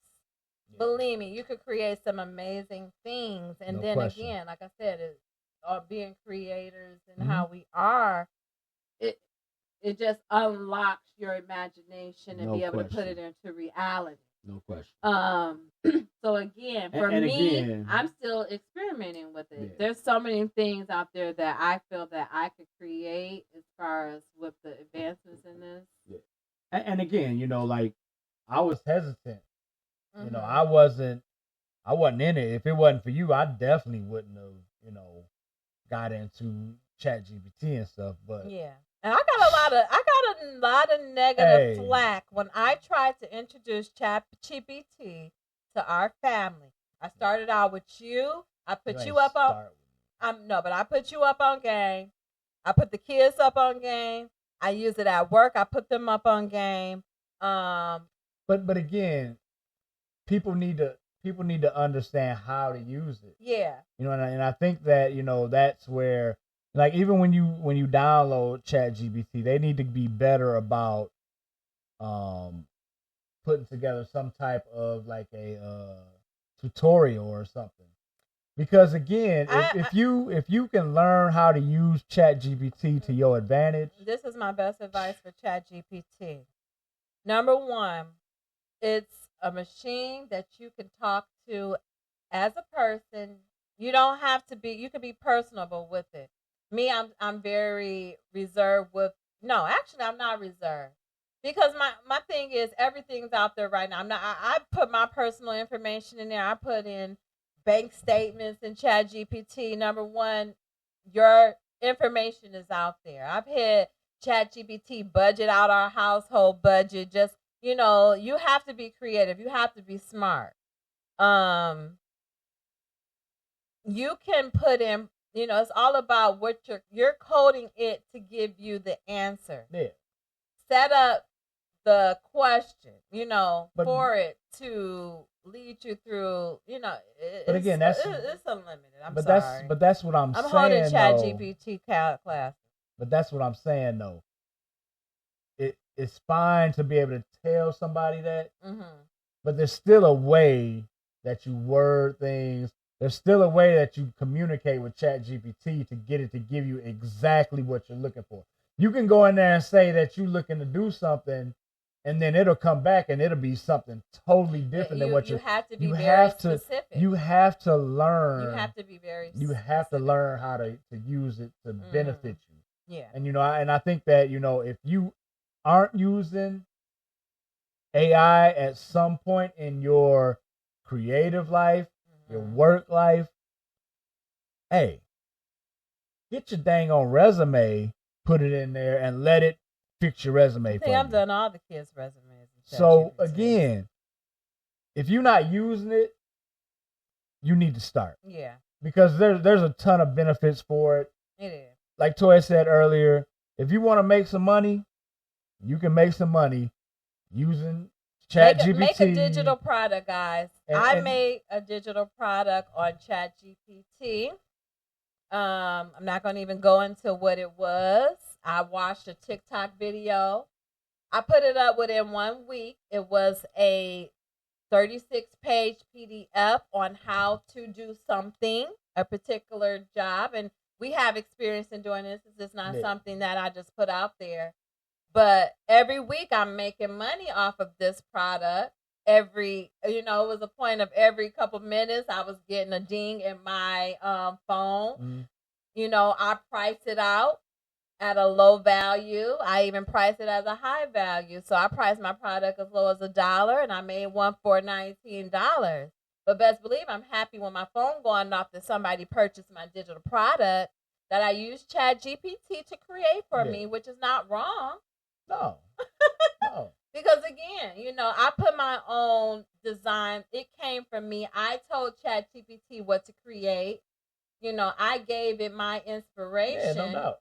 believe me, you could create some amazing things. And again, like I said, being creators and how we are, it just unlocks your imagination and No be able to put question. it into reality. No question. So again, for And me, again, I'm still experimenting with it. Yeah. There's so many things out there that I feel that I could create as far as with the advancements in this. Yeah. And again, like I was hesitant. Mhm. I wasn't in it. If it wasn't for you, I definitely wouldn't have, got into Chat GPT and stuff. But Yeah. And I got a lot of negative flack when I tried to introduce Chat GPT to our family. I started out with you. I put you up on but I put you up on game. I put the kids up on game. I use it at work. I put them up on game. But again, people need to understand how to use it. Yeah. And I think that that's where, like, even when you download Chat GPT, they need to be better about putting together some type of like a tutorial or something. Because again, if you can learn how to use Chat GPT to your advantage, this is my best advice for Chat GPT. Number one, it's a machine that you can talk to as a person. You don't have to be. You can be personable with it. Me, I'm very reserved with. No, actually, I'm not reserved because my thing is everything's out there right now. I put my personal information in there. I put in bank statements in Chat GPT. Number one, your information is out there. I've had Chat GPT budget out our household budget. Just you have to be creative. You have to be smart. You can put in, it's all about what you're coding it to give you the answer. Yeah. Set up the question, for it to lead you through, but again, it's unlimited. But that's what I'm saying. I'm holding Chat GPT class. But that's what I'm saying though. It's fine to be able to tell somebody that, but there's still a way that you word things. There's still a way that you communicate with Chat GPT to get it to give you exactly what you're looking for. You can go in there and say that you're looking to do something, and then it'll come back and it'll be something totally different than what you have to be specific. You have to learn. You have to be very You have to learn how to use it to benefit you. Yeah. And I think that if you aren't using AI at some point in your creative life, your work life, hey, get your dang on resume, put it in there, and let it fix your resume. I think I've done all the kids' resumes. So again, if you're not using it, you need to start. Yeah. Because there's a ton of benefits for it. It is. Like Toya said earlier, if you want to make some money, you can make some money using Chat GPT. Make a digital product, guys. I made a digital product on Chat GPT. I'm not going to even go into what it was. I watched a TikTok video. I put it up within 1 week. It was a 36-page PDF on how to do something, a particular job. And we have experience in doing this. This is not something that I just put out there. But every week I'm making money off of this product. It was a point of every couple minutes I was getting a ding in my phone. I price it out at a low value. I even price it as a high value. So I priced my product as low as $1 and I made one for $19. But best believe I'm happy when my phone going off that somebody purchased my digital product that I used Chat GPT to create for me, which is not wrong. No. No. Because again, I put my own design. It came from me. I told Chat GPT what to create. I gave it my inspiration. Yeah, no doubt.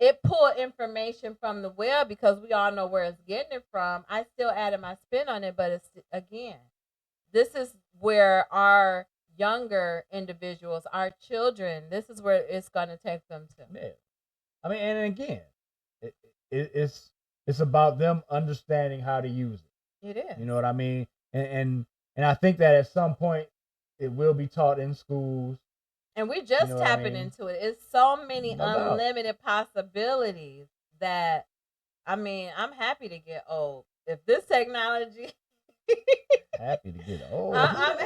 It pulled information from the web because we all know where it's getting it from. I still added my spin on it, but this is where our younger individuals, our children, this is where it's going to take them to. Yeah. I mean, and again, it's about them understanding how to use it. It is. You know what I mean? And I think that at some point it will be taught in schools. And we're just tapping into it. It's so many unlimited possibilities that I mean, I'm happy to get old. If this technology, Happy to get old. I'm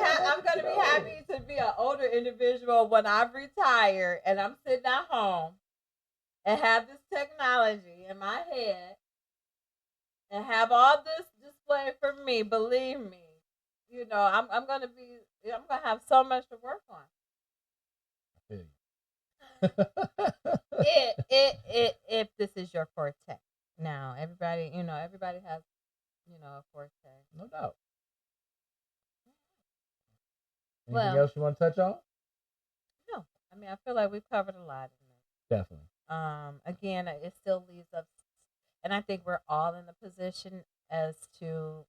gonna be happy to be an older individual when I've retired and I'm sitting at home and have this technology in my head and have all this displayed for me. Believe me, I'm gonna have so much to work on. If this is your forte. Now, everybody has, a forte. No doubt. Anything else you want to touch on? No. I mean, I feel like we've covered a lot in this. Definitely. Again, it still leaves us, and I think we're all in the position as to,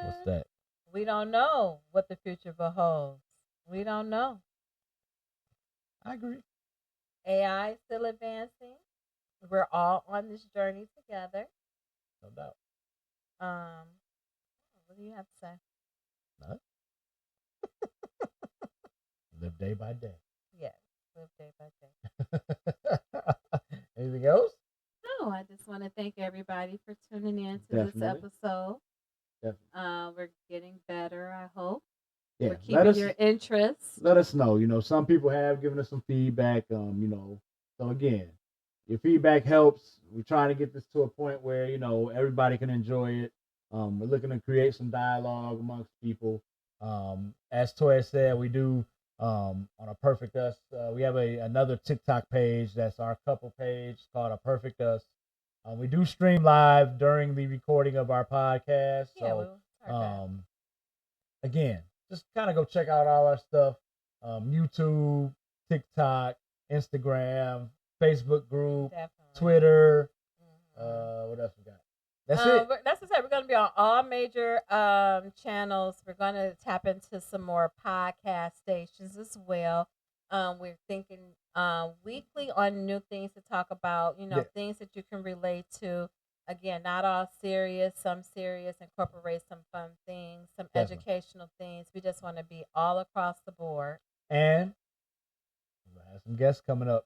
what's that? We don't know what the future beholds. We don't know. I agree. AI is still advancing. We're all on this journey together. No doubt. What do you have to say? Nothing. Live day by day. Yes, live day by day. Anything else? No, I just want to thank everybody for tuning in to this episode. Definitely. We're getting better, I hope. Yeah, we're keeping your interest. Let us know. Some people have given us some feedback. So again, your feedback helps. We're trying to get this to a point where everybody can enjoy it. We're looking to create some dialogue amongst people. As Toya said, we do on A Perfect Us. We have another TikTok page that's our couple page called A Perfect Us. We do stream live during the recording of our podcast. Yeah, so again, just kind of go check out all our stuff. YouTube, TikTok, Instagram, Facebook group, definitely. Twitter. What else we got? That's it. That's what I said. We're going to be on all major channels. We're going to tap into some more podcast stations as well. We're thinking weekly on new things to talk about, things that you can relate to. Again, not all serious, some serious, incorporate some fun things, some educational things. We just want to be all across the board. And we're going to have some guests coming up.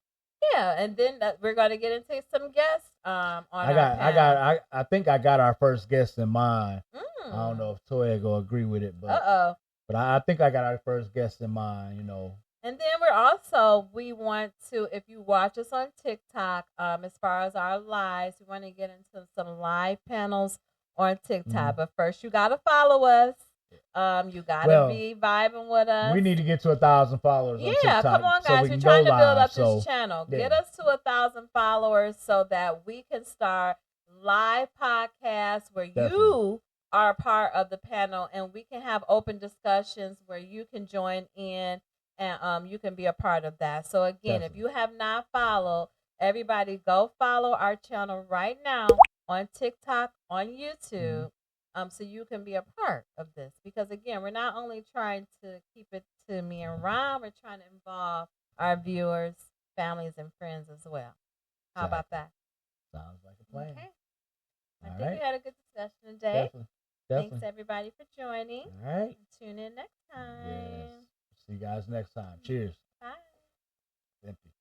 Yeah, and then we're going to get into some guests on our panel. I think I got our first guest in mind. I don't know if Toya will agree with it, but but I think I got our first guest in mind, And then we want to, if you watch us on TikTok, as far as our lives, we want to get into some live panels on TikTok. Mm-hmm. But first, you got to follow us. You got to be vibing with us. We need to get to 1,000 followers on TikTok. Yeah, come on, guys. We're trying to build up this channel. Yeah. Get us to 1,000 followers so that we can start live podcasts where you are a part of the panel and we can have open discussions where you can join in. And you can be a part of that. So again, if you have not followed, everybody go follow our channel right now on TikTok, on YouTube, so you can be a part of this. Because again, we're not only trying to keep it to me and Ron, we're trying to involve our viewers, families, and friends as well. How about that? Sounds like a plan. Okay. I think we had a good discussion today. Definitely. Thanks everybody for joining. All right. Tune in next time. Yes. See you guys next time. Cheers. Bye. Empty.